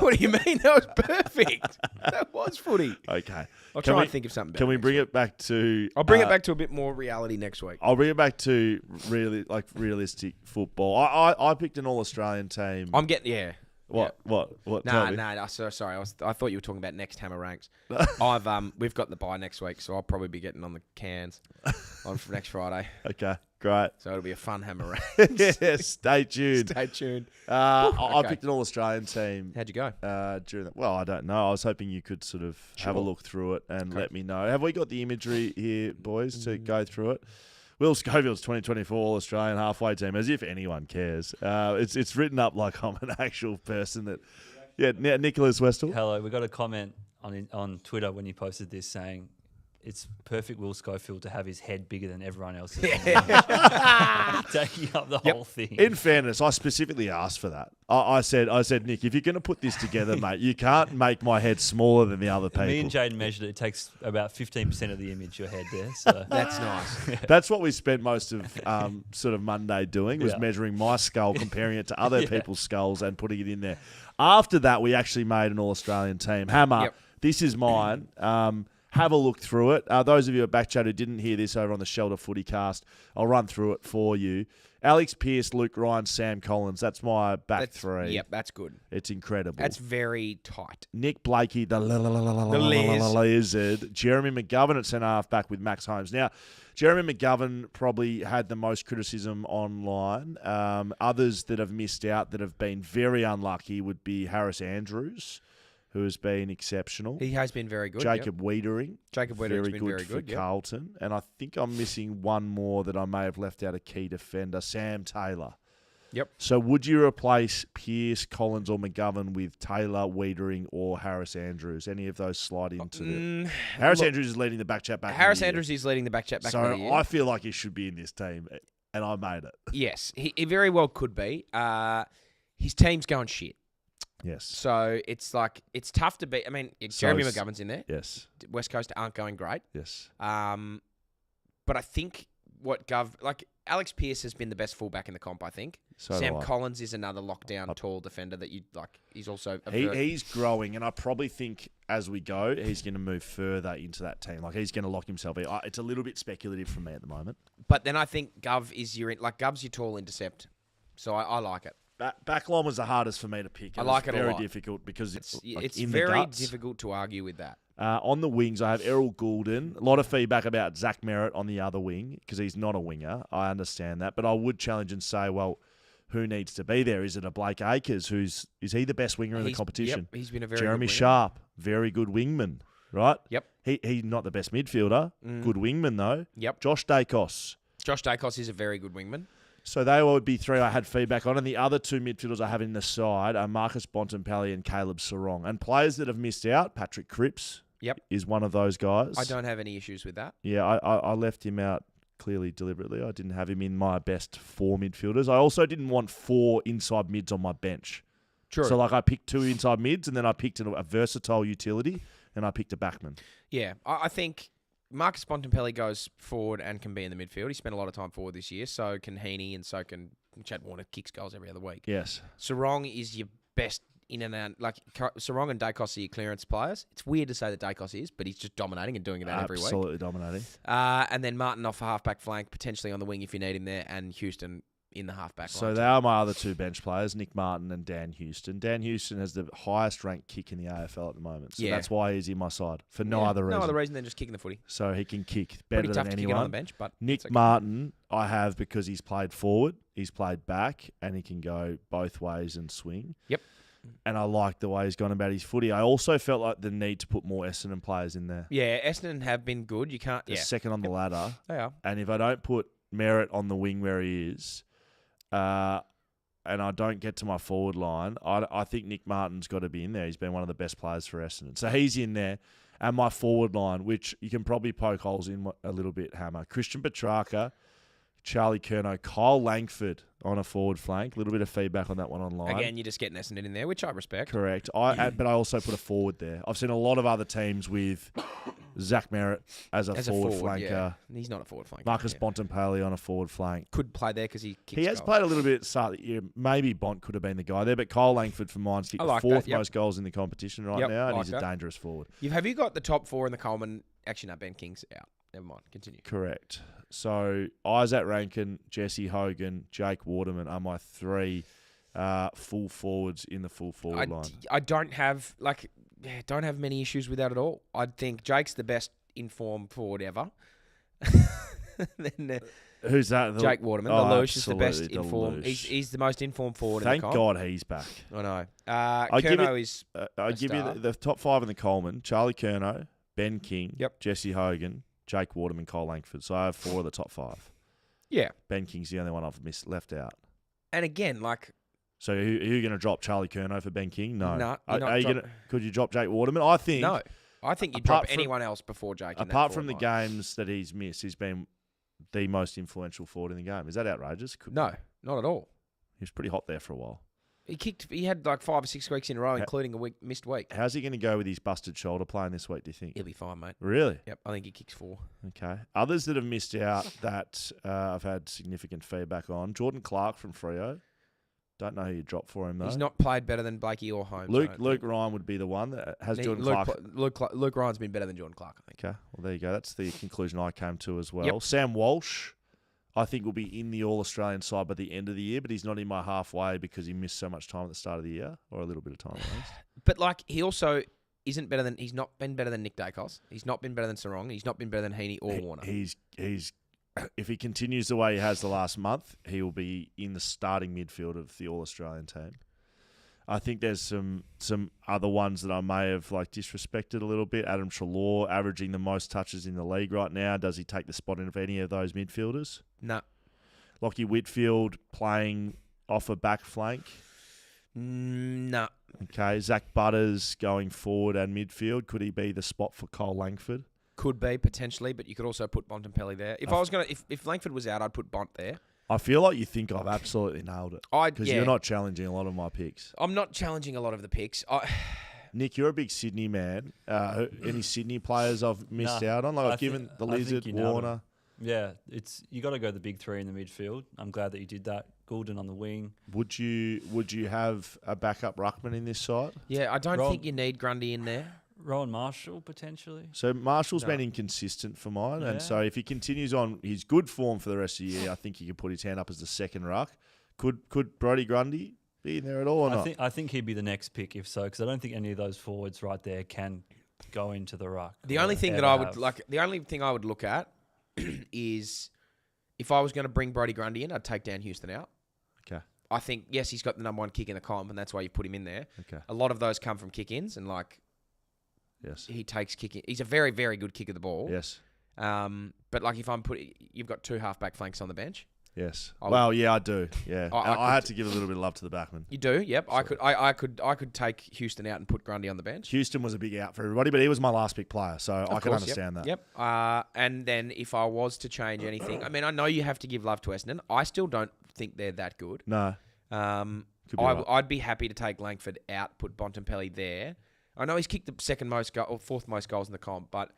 Speaker 2: What do you mean? That was perfect. That was footy.
Speaker 1: Okay.
Speaker 2: I'll try and think of something better.
Speaker 1: Can we bring it back to...
Speaker 2: I'll bring it back to a bit more reality next week.
Speaker 1: I'll bring it back to realistic football. I picked an All-Australian team.
Speaker 2: I'm getting... Yeah.
Speaker 1: What?
Speaker 2: Tell me. Sorry. I thought you were talking about next Hammer ranks. We've got the bye next week, so I'll probably be getting on the cans on next Friday.
Speaker 1: Okay, great.
Speaker 2: So it'll be a fun Hammer ranks.
Speaker 1: Yes, stay tuned.
Speaker 2: Stay tuned.
Speaker 1: I picked an All-Australian team.
Speaker 2: How'd you go?
Speaker 1: I don't know. I was hoping you could sort of have a look through it and let me know. Have we got the imagery here, boys, to go through it? Will Schofield's 2024 All-Australian halfway team, as if anyone cares. It's written up like I'm an actual person that... Yeah, Nicholas Westall.
Speaker 3: Hello, we got a comment on Twitter when you posted this saying it's perfect Will Schofield to have his head bigger than everyone else's. Taking up the whole thing.
Speaker 1: In fairness, I specifically asked for that. I said, Nick, if you're going to put this together, mate, you can't make my head smaller than the other people.
Speaker 3: Me and Jaiden measured it. It takes about 15% of the image, your head there. So
Speaker 2: That's nice.
Speaker 1: That's what we spent most of sort of Monday doing, was measuring my skull, comparing it to other people's skulls and putting it in there. After that, we actually made an All-Australian team. Hammer, this is mine. Have a look through it. Those of you at BackChat who didn't hear this over on the Shelter Footy Cast, I'll run through it for you. Alex Pearce, Luke Ryan, Sam Collins. That's my back three.
Speaker 2: Yep, that's good.
Speaker 1: It's incredible.
Speaker 2: That's very tight.
Speaker 1: Nick Blakey, the lizard. Jeremy McGovern at centre-half back with Max Holmes. Now, Jeremy McGovern probably had the most criticism online. Others that have missed out that have been very unlucky would be Harris Andrews, who has been exceptional.
Speaker 2: He has been very good.
Speaker 1: Jacob Wiedering.
Speaker 2: Jacob Wiedering's been very
Speaker 1: for
Speaker 2: good.
Speaker 1: Carlton. And I think I'm missing one more that I may have left out, a key defender, Sam Taylor.
Speaker 2: Yep.
Speaker 1: So would you replace Pearce, Collins or McGovern with Taylor, Wiedering or Harris Andrews? Any of those slide into the... Harris Andrews is leading the BackChat back.
Speaker 2: Harris Andrews is leading the BackChat back.
Speaker 1: So I feel like he should be in this team, and I made it.
Speaker 2: Yes, he very well could be. His team's going shit.
Speaker 1: Yes.
Speaker 2: So it's tough to beat. I mean, Jeremy McGovern's in there.
Speaker 1: Yes.
Speaker 2: West Coast aren't going great.
Speaker 1: Yes.
Speaker 2: But I think Alex Pearce has been the best fullback in the comp, I think. Sam Collins is another lockdown tall defender that you like. He's also
Speaker 1: he's growing, and I probably think as we go, he's going to move further into that team. Like he's going to lock himself in. It's a little bit speculative from me at the moment.
Speaker 2: But then I think Gov's your tall intercept, so I like it.
Speaker 1: Backline was the hardest for me to pick.
Speaker 2: I like it a lot.
Speaker 1: Very difficult because it's
Speaker 2: very difficult to argue with that.
Speaker 1: On the wings, I have Errol Goulden. A lot of feedback about Zach Merritt on the other wing because he's not a winger. I understand that. But I would challenge and say, well, who needs to be there? Is it a Blake Acres? Is he the best winger in the competition?
Speaker 2: Yep, he's been a very
Speaker 1: Jeremy
Speaker 2: good
Speaker 1: Sharp, very good wingman, right?
Speaker 2: Yep.
Speaker 1: He's not the best midfielder. Good wingman, though.
Speaker 2: Yep.
Speaker 1: Josh Dacos.
Speaker 2: Josh Dacos is a very good wingman.
Speaker 1: So they would be three I had feedback on. And the other two midfielders I have in the side are Marcus Bontempelli and Caleb Sarong. And players that have missed out, Patrick Cripps is one of those guys.
Speaker 2: I don't have any issues with that.
Speaker 1: Yeah, I left him out clearly deliberately. I didn't have him in my best 4 midfielders. I also didn't want 4 inside mids on my bench.
Speaker 2: True.
Speaker 1: So I picked 2 inside mids and then I picked a versatile utility and I picked a backman.
Speaker 2: Yeah, I think... Marcus Bontempelli goes forward and can be in the midfield. He spent a lot of time forward this year. So can Heaney and so can Chad Warner. Kicks goals every other week.
Speaker 1: Yes.
Speaker 2: Sarong is your best in and out. Like Sarong and Dacos are your clearance players. It's weird to say that Dacos is, but he's just dominating and doing it every week.
Speaker 1: Absolutely dominating.
Speaker 2: And then Martin off a halfback flank, potentially on the wing if you need him there. And Houston in the halfback
Speaker 1: So
Speaker 2: line.
Speaker 1: they are my other two bench players, Nick Martin and Dan Houston. Dan Houston has the highest ranked kick in the AFL at the moment. So that's why he's in my side, for no other reason.
Speaker 2: No other reason than just kicking the footy.
Speaker 1: So he can kick better
Speaker 2: Pretty tough
Speaker 1: than
Speaker 2: to
Speaker 1: anyone.
Speaker 2: kick it on the bench, but
Speaker 1: Nick Martin, I have because he's played forward, he's played back, and he can go both ways and swing.
Speaker 2: Yep.
Speaker 1: And I like the way he's gone about his footy. I also felt like the need to put more Essendon players in there.
Speaker 2: Yeah, Essendon have been good. You can't...
Speaker 1: They're second on the ladder.
Speaker 2: They are.
Speaker 1: And if I don't put Merritt on the wing where he is, and I don't get to my forward line, I think Nick Martin's got to be in there. He's been one of the best players for Essendon. So he's in there. And my forward line, which you can probably poke holes in a little bit, Hammer. Christian Petrarca, Charlie Curnow, Kyle Langford on a forward flank. A little bit of feedback on that one online.
Speaker 2: Again, you're just getting Essendon in there, which I respect.
Speaker 1: Correct. But I also put a forward there. I've seen a lot of other teams with Zach Merritt as a forward flanker.
Speaker 2: Yeah. He's not a forward flanker.
Speaker 1: Marcus Bontempelli on a forward flank.
Speaker 2: Could play there because he kicks
Speaker 1: He has
Speaker 2: goals.
Speaker 1: played a little bit at the start of the year. Maybe Bont could have been the guy there, but Kyle Langford for mine's kicked the fourth most goals in the competition now, and he's a dangerous forward.
Speaker 2: Have you got the top four in the Coleman? Actually, no, Ben King's out. Never mind. Continue.
Speaker 1: Correct. So Isaac Rankin, Jesse Hogan, Jake Waterman are my three full forwards in the full forward line.
Speaker 2: I don't have many issues with that at all. I think Jake's the best informed forward ever. Then
Speaker 1: Who's that?
Speaker 2: Jake Waterman.
Speaker 1: Oh,
Speaker 2: the Loosh is the best
Speaker 1: absolutely,
Speaker 2: informed. He's the most informed forward in the comp.
Speaker 1: Thank God he's back.
Speaker 2: I know.
Speaker 1: I give you
Speaker 2: star.
Speaker 1: the top five in the Coleman: Charlie Curnow, Ben King,
Speaker 2: Yep.
Speaker 1: Jesse Hogan, Jake Waterman, Kyle Langford. So I have four of the top five.
Speaker 2: Yeah.
Speaker 1: Ben King's the only one I've left out.
Speaker 2: And again,
Speaker 1: So who are you going to drop Charlie Curnow for Ben King? No.
Speaker 2: No,
Speaker 1: Could you drop Jake Waterman? I think.
Speaker 2: no. I think you drop anyone else before Jake.
Speaker 1: Apart from the games that he's missed, he's been the most influential forward in the game. Is that outrageous?
Speaker 2: No, not at all.
Speaker 1: He was pretty hot there for a while.
Speaker 2: He had 5 or 6 weeks in a row, including a missed week.
Speaker 1: How's he going to go with his busted shoulder playing this week, do you think?
Speaker 2: He'll be fine, mate.
Speaker 1: Really?
Speaker 2: Yep, I think he kicks 4.
Speaker 1: Okay. Others that have missed out that I've had significant feedback on. Jordan Clark from Freo. Don't know who you dropped for him, though.
Speaker 2: He's not played better than Blakey or Holmes.
Speaker 1: Luke Ryan would be the one that has Jordan Clark.
Speaker 2: Luke Ryan's been better than Jordan Clark, I think.
Speaker 1: Okay. Well, there you go. That's the conclusion I came to as well.
Speaker 2: Yep.
Speaker 1: Sam Walsh, I think, will be in the All-Australian side by the end of the year, but he's not in my halfway because he missed so much time at the start of the year, or a little bit of time at least.
Speaker 2: But, he also isn't better than... He's not been better than Nick Dacos. He's not been better than Sarong. He's not been better than Heaney or Warner.
Speaker 1: He's if he continues the way he has the last month, he will be in the starting midfield of the All-Australian team. I think there's some other ones that I may have disrespected a little bit. Adam Treloar averaging the most touches in the league right now. Does he take the spot in of any of those midfielders?
Speaker 2: No.
Speaker 1: Lockie Whitfield playing off a back flank?
Speaker 2: No.
Speaker 1: Okay. Zach Butters going forward and midfield. Could he be the spot for Kyle Langford?
Speaker 2: Could be, potentially, but you could also put Bontempelli there. If Langford was out, I'd put Bont there.
Speaker 1: I feel like you think I've absolutely nailed it. Because you're not challenging a lot of my picks.
Speaker 2: I'm not challenging a lot of the picks.
Speaker 1: Nick, you're a big Sydney man. Any Sydney players I've missed out on? I've given the Lizard, Warner.
Speaker 3: Yeah, you got to go the big three in the midfield. I'm glad that you did that. Goulden on the wing.
Speaker 1: Would you have a backup ruckman in this side?
Speaker 2: Yeah, I don't think you need Grundy in there.
Speaker 3: Rowan Marshall, potentially.
Speaker 1: So Marshall's been inconsistent for mine, and so if he continues on his good form for the rest of the year, I think he could put his hand up as the second ruck. Could Brodie Grundy be in there at all or not?
Speaker 3: I think he'd be the next pick if so, because I don't think any of those forwards right there can go into the ruck.
Speaker 2: The only thing I would look at is if I was going to bring Brodie Grundy in, I'd take Dan Houston out.
Speaker 1: Okay.
Speaker 2: I think, yes, he's got the number 1 kick in the comp, and that's why you put him in there.
Speaker 1: Okay.
Speaker 2: A lot of those come from kick-ins, and
Speaker 1: yes,
Speaker 2: he takes kick-in. He's a very, very good kick of the ball.
Speaker 1: Yes.
Speaker 2: But if I'm you've got 2 half-back flanks on the bench.
Speaker 1: Yes. I do. Yeah. I had to give a little bit of love to the backman.
Speaker 2: You do, yep. So. I could take Houston out and put Grundy on the bench.
Speaker 1: Houston was a big out for everybody, but he was my last pick player, so I can understand that.
Speaker 2: Yep. And then if I was to change anything, I mean, I know you have to give love to Essendon. I still don't think they're that good.
Speaker 1: No.
Speaker 2: I'd be happy to take Langford out, put Bontempelli there. I know he's kicked the second most or fourth most goals in the comp, but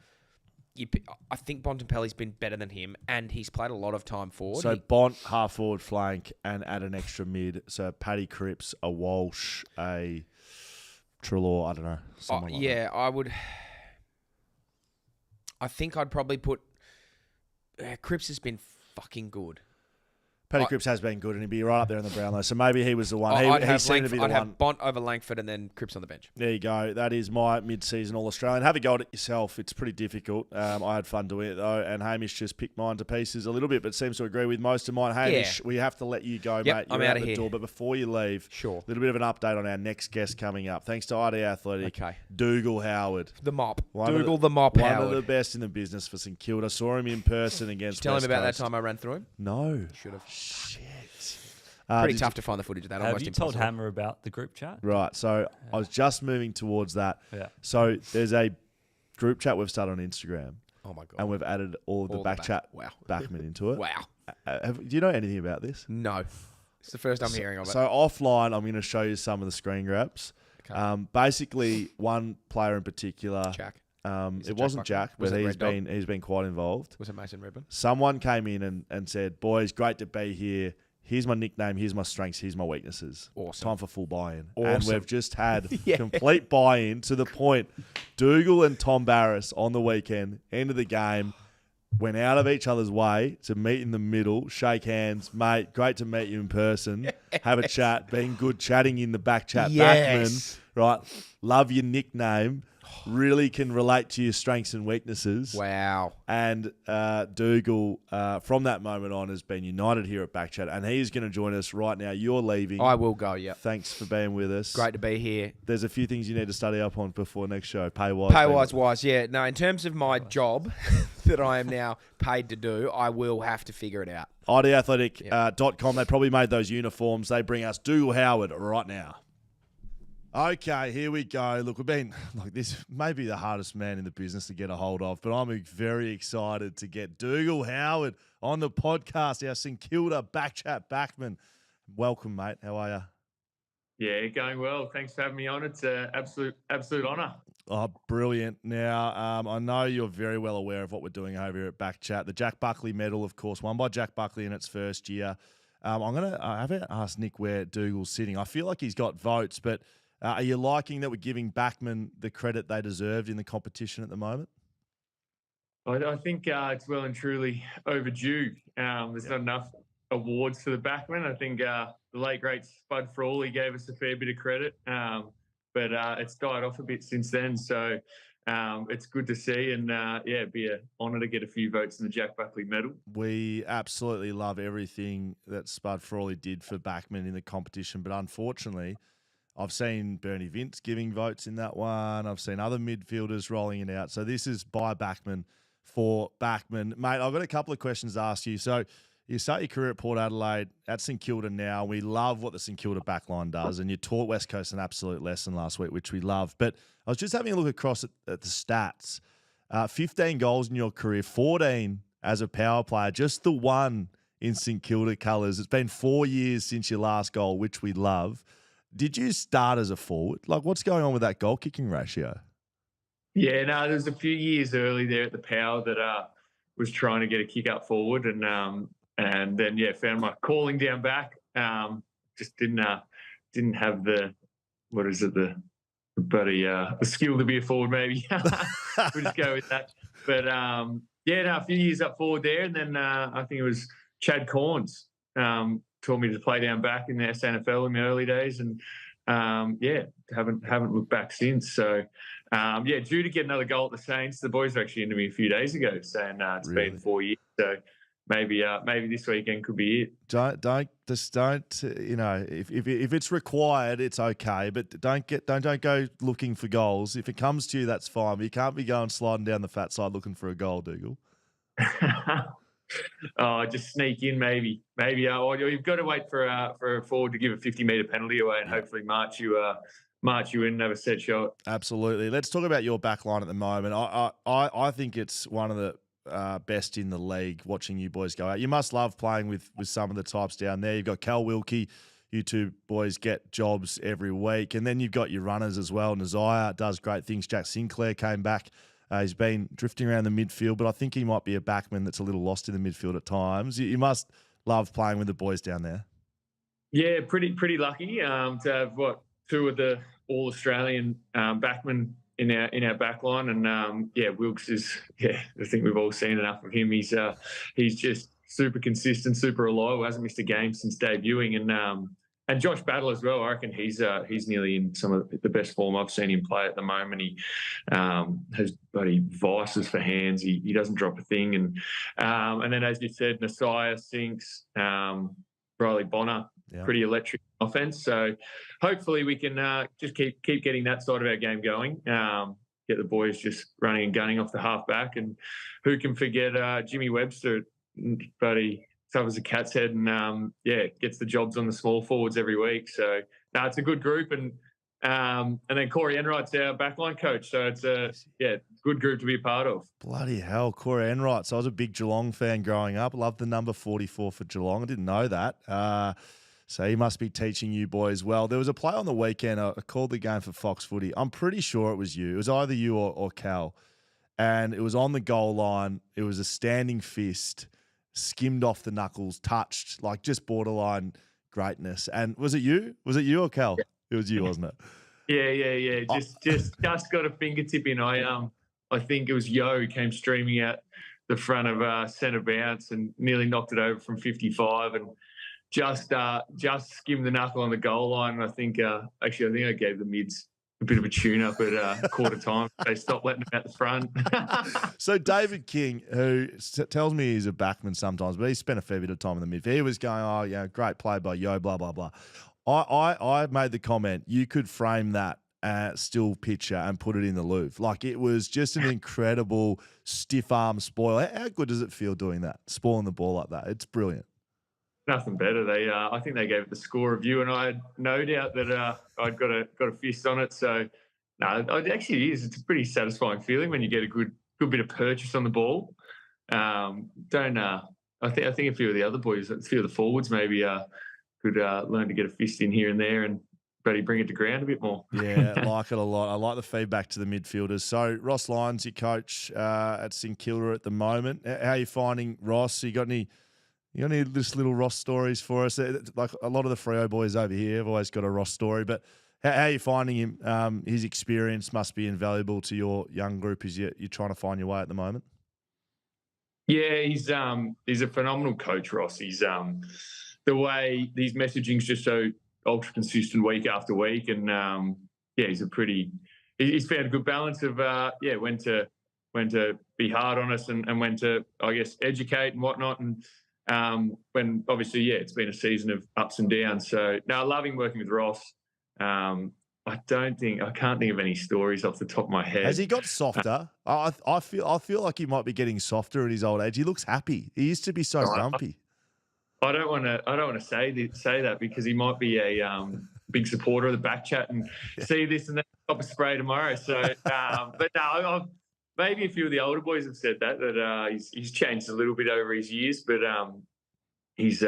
Speaker 2: I think Bontempelli's been better than him, and he's played a lot of time forward.
Speaker 1: So Bont, half forward flank, and add an extra mid. So Paddy Cripps, a Walsh, a Treloar, I don't know. That.
Speaker 2: I would. I think I'd probably put... Cripps has been fucking good.
Speaker 1: Paddy Cripps has been good, and he'd be right up there in the Brownlow. So maybe he was the one.
Speaker 2: I'd
Speaker 1: seemed to be the one.
Speaker 2: have Bont over Langford and then Cripps on the bench.
Speaker 1: There you go. That is my mid-season All-Australian. Have a go at it yourself. It's pretty difficult. I had fun doing it, though, and Hamish just picked mine to pieces a little bit, but seems to agree with most of mine. Hamish, we have to let you go, mate.
Speaker 2: I'm
Speaker 1: You're
Speaker 2: out
Speaker 1: out
Speaker 2: of
Speaker 1: the
Speaker 2: here.
Speaker 1: door, but before you leave,
Speaker 2: Sure.
Speaker 1: a little bit of an update on our next guest coming up. Thanks to ID Athletic,
Speaker 2: Okay.
Speaker 1: Dougal Howard.
Speaker 2: The mop.
Speaker 1: One
Speaker 2: Dougal the mop
Speaker 1: One
Speaker 2: Howard.
Speaker 1: of the best in the business for St Kilda. Saw him in person against
Speaker 2: Tell him
Speaker 1: West
Speaker 2: about
Speaker 1: Coast.
Speaker 2: that time I ran through him.
Speaker 1: No.
Speaker 2: Should have.
Speaker 1: Shit.
Speaker 2: Pretty tough to find the footage of that.
Speaker 3: Have
Speaker 2: Almost
Speaker 3: you
Speaker 2: impossible.
Speaker 3: told Hammer about the group chat?
Speaker 1: Right, so I was just moving towards that.
Speaker 3: Yeah.
Speaker 1: So there's a group chat we've started on Instagram,
Speaker 2: Oh my god.
Speaker 1: and we've added all of the
Speaker 2: All the
Speaker 1: BackChat
Speaker 2: Wow.
Speaker 1: backmen into it.
Speaker 2: Wow.
Speaker 1: Do you know anything about this?
Speaker 2: No. It's the first I'm hearing of it.
Speaker 1: So offline, I'm going to show you some of the screen grabs.
Speaker 2: Okay.
Speaker 1: Basically, one player in particular.
Speaker 2: Jack.
Speaker 1: It
Speaker 2: Jack
Speaker 1: wasn't
Speaker 2: Buckley?
Speaker 1: Jack,
Speaker 2: Was
Speaker 1: but
Speaker 2: it Red Dog?
Speaker 1: he's been quite involved.
Speaker 2: Was it Mason Redburn?
Speaker 1: Someone came in and said, "Boys, great to be here. Here's my nickname. Here's my strengths. Here's my weaknesses.
Speaker 2: Awesome.
Speaker 1: Time for full buy-in."
Speaker 2: Awesome.
Speaker 1: And we've just had
Speaker 2: Yeah.
Speaker 1: complete buy-in to the point. Dougal and Tom Barris on the weekend, end of the game, went out of each other's way to meet in the middle, shake hands, mate. Great to meet you in person. Have a chat. Being good, chatting in the BackChat
Speaker 2: Yes.
Speaker 1: backman. Right. Love your nickname. Really can relate to your strengths and weaknesses.
Speaker 2: Wow.
Speaker 1: And Dougal, from that moment on, has been united here at BackChat, and he's going to join us right now. You're leaving.
Speaker 2: I will go, yeah.
Speaker 1: Thanks for being with us.
Speaker 2: Great to be here.
Speaker 1: There's a few things you need to study up on before next show. Paywise.
Speaker 2: Paywise, yeah. No, in terms of my job that I am now paid to do, I will have to figure it out.
Speaker 1: IDathletic.com. They probably made those uniforms. They bring us Dougal Howard right now. Okay, here we go. Look, we've been this may be the hardest man in the business to get a hold of, but I'm very excited to get Dougal Howard on the podcast, our St Kilda BackChat backman. Welcome, mate. How are you?
Speaker 5: Yeah, going well. Thanks for having me on. It's an absolute honour.
Speaker 1: Oh, brilliant. Now, I know you're very well aware of what we're doing over here at BackChat. The Jack Buckley medal, of course, won by Jack Buckley in its first year. I haven't asked Nick where Dougal's sitting. I feel like he's got votes, but are you liking that we're giving backmen the credit they deserved in the competition at the moment?
Speaker 5: I think it's well and truly overdue. There's not enough awards for the backmen. I think the late, great Spud Frawley gave us a fair bit of credit, but it's died off a bit since then. So it's good to see, and it'd be an honour to get a few votes in the Jack Buckley medal.
Speaker 1: We absolutely love everything that Spud Frawley did for backmen in the competition, but unfortunately, I've seen Bernie Vince giving votes in that one. I've seen other midfielders rolling it out. So this is by backman for backman. Mate, I've got a couple of questions to ask you. So you start your career at Port Adelaide, at St Kilda now. We love what the St Kilda backline does, and you taught West Coast an absolute lesson last week, which we love. But I was just having a look across at the stats. 15 goals in your career, 14 as a power player, just the one in St Kilda colours. It's been 4 years since your last goal, which we love. Did you start as a forward? Like, what's going on with that goal kicking ratio?
Speaker 5: Yeah, no, there was a few years early there at the Power that was trying to get a kick up forward, and then found my calling down back. Just didn't have the skill to be a forward. Maybe we'll just go with that. But a few years up forward there, and then I think it was Chad Corns. Taught me to play down back in the SNFL in the early days, and haven't looked back since. So due to get another goal at the Saints. The boys were actually into me a few days ago saying it's
Speaker 1: Really?
Speaker 5: been 4 years. So maybe this weekend could be it.
Speaker 1: Don't if it's required, it's okay, but don't go looking for goals. If it comes to you, that's fine. But you can't be going sliding down the fat side looking for a goal, Dougal.
Speaker 5: Just sneak in, maybe. Or you've got to wait for a forward to give a 50-metre penalty away and hopefully march you in and have a set shot.
Speaker 1: Absolutely. Let's talk about your back line at the moment. I think it's one of the best in the league watching you boys go out. You must love playing with some of the types down there. You've got Cal Wilkie. You two boys get jobs every week. And then you've got your runners as well. Lysaght does great things. Jack Sinclair came back. He's been drifting around the midfield, but I think he might be a backman that's a little lost in the midfield at times. You must love playing with the boys down there.
Speaker 5: Yeah, pretty lucky to have two of the All-Australian backmen in our back line, and Wilkes is I think we've all seen enough of him. He's super consistent, super reliable. Hasn't missed a game since debuting, and Josh Battle as well. I reckon he's nearly in some of the best form I've seen him play at the moment. He has bloody vices for hands. He doesn't drop a thing, and then as you said, Nasiah, Sinks, Riley Bonner, pretty electric offense. So hopefully we can just keep getting that side of our game going. Get the boys just running and gunning off the half back, and who can forget Jimmy Webster, buddy. Covers a cat's head and gets the jobs on the small forwards every week. So it's a good group, and then Corey Enright's our backline coach. So it's a good group to be a part of.
Speaker 1: Bloody hell, Corey Enright. So I was a big Geelong fan growing up. Loved the number 44 for Geelong. I didn't know that. So he must be teaching you boys well. There was a play on the weekend. I called the game for Fox Footy. I'm pretty sure it was you. It was either you or Cal, and it was on the goal line. It was a standing fist. Skimmed off the knuckles, touched, like just borderline greatness. And was it you? Was it you or Cal? Yeah. It was you, wasn't it?
Speaker 5: Yeah. Just got a fingertip in. I think it was Yo who came streaming out the front of centre bounce and nearly knocked it over from 55 and just skimmed the knuckle on the goal line. And I think I gave the mids a bit of a tune-up at quarter time. They stopped letting him out the front.
Speaker 1: So David King, who tells me he's a backman sometimes, but he spent a fair bit of time in the midfield. He was going, great play by Yo, blah, blah, blah. I made the comment, you could frame that still picture and put it in the Louvre. Like, it was just an incredible stiff arm spoil. How good does it feel doing that, spoiling the ball like that? It's brilliant.
Speaker 5: Nothing better. I think they gave it the score review, and I had no doubt that I'd got a fist on it. So, no, it actually is. It's a pretty satisfying feeling when you get a good bit of purchase on the ball. I think a few of the other boys, a few of the forwards, maybe could learn to get a fist in here and there, and Brady bring it to ground a bit more.
Speaker 1: Yeah, I like it a lot. I like the feedback to the midfielders. So Ross Lyons, your coach at St Kilda at the moment. How are you finding Ross? You got any just little Ross stories for us? Like a lot of the Freo boys over here have always got a Ross story, but how are you finding him? His experience must be invaluable to your young group as you're trying to find your way at the moment.
Speaker 5: Yeah, he's a phenomenal coach, Ross. He's the way these messaging's just so ultra consistent week after week, and he's found a good balance of when to be hard on us and when to, I guess, educate and whatnot, and when obviously, it's been a season of ups and downs. So now, loving working with Ross. I can't think of any stories off the top of my head.
Speaker 1: Has he got softer? I feel like he might be getting softer at his old age. He looks happy. He used to be so grumpy.
Speaker 5: I don't want to say that because he might be a big supporter of the BackChat and see this and then pop a spray tomorrow. So, but no, maybe a few of the older boys have said that he's changed a little bit over his years, but his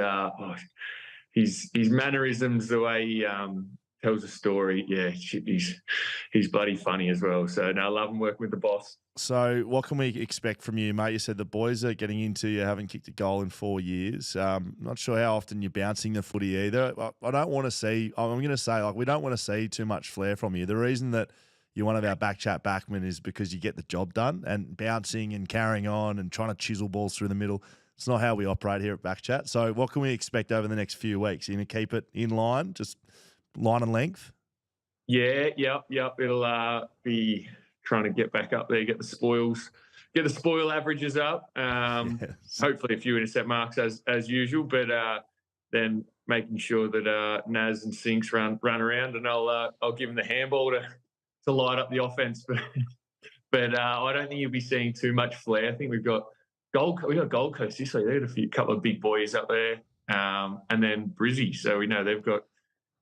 Speaker 5: mannerisms, the way he tells a story, he's bloody funny as well. So no, I love him working with the boss.
Speaker 1: So what can we expect from you, mate? You said the boys are getting into you haven't kicked a goal in 4 years. Not sure how often you're bouncing the footy either. I don't want to see. I'm going to say, we don't want to see too much flair from you. The reason that you're one of our BackChat backmen is because you get the job done, and bouncing and carrying on and trying to chisel balls through the middle. It's not how we operate here at BackChat. So what can we expect over the next few weeks? Are you going to keep it in line, just line and length?
Speaker 5: Yep. It'll be trying to get back up there, get the spoil averages up. Hopefully a few intercept marks as usual, but then making sure that Naz and Sinks run around, and I'll give them the handball to light up the offense. But I don't think you'll be seeing too much flair. I think we've got Gold Coast this week. They've got a couple of big boys up there, and then Brizzy. So we know they've got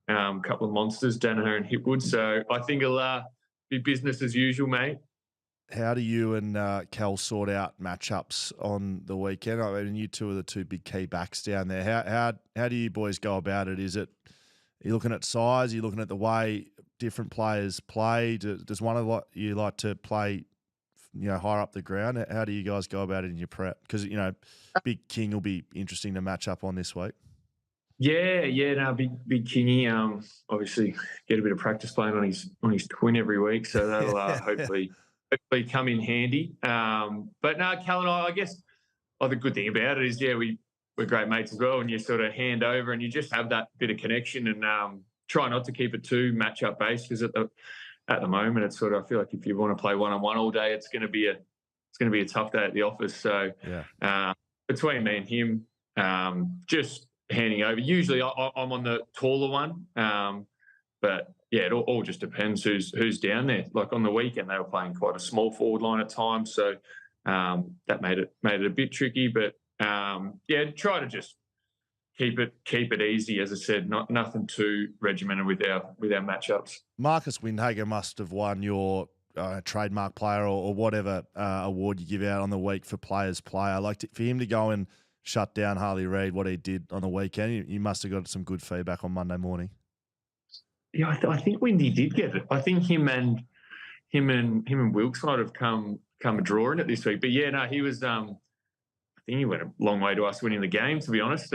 Speaker 5: a couple of monsters, Danaher and Hipwood. So I think it'll be business as usual, mate.
Speaker 1: How do you and Cal sort out matchups on the weekend? I mean, you two are the two big key backs down there. How do you boys go about it? Are you looking at size? Are you looking at the way different players play? Does one of you like to play, higher up the ground? How do you guys go about it in your prep? Because, Big King will be interesting to match up on this week.
Speaker 5: Yeah, no, big Kingy. Obviously, get a bit of practice playing on his twin every week, so that'll hopefully come in handy. But no, Cal and I guess the good thing about it is, we're great mates as well, and you sort of hand over and you just have that bit of connection, and try not to keep it too matchup based, because at the moment it's sort of, I feel like if you want to play one-on-one all day, it's going to be a tough day at the office. So between me and him, just handing over. Usually I'm on the taller one, but yeah, it all just depends who's down there. Like on the weekend, they were playing quite a small forward line at times, so that made it a bit tricky. But try to just keep it easy. As I said, nothing too regimented with our matchups.
Speaker 1: Marcus Windhager must have won your trademark player or whatever award you give out on the week for players player. Like for him to go and shut down Harley Reid, what he did on the weekend, you must have got some good feedback on Monday morning.
Speaker 5: Yeah, I think Windy did get it. I think him and Wilkes might have come a draw in it this week. But yeah, no, he was. I think he went a long way to us winning the game. To be honest,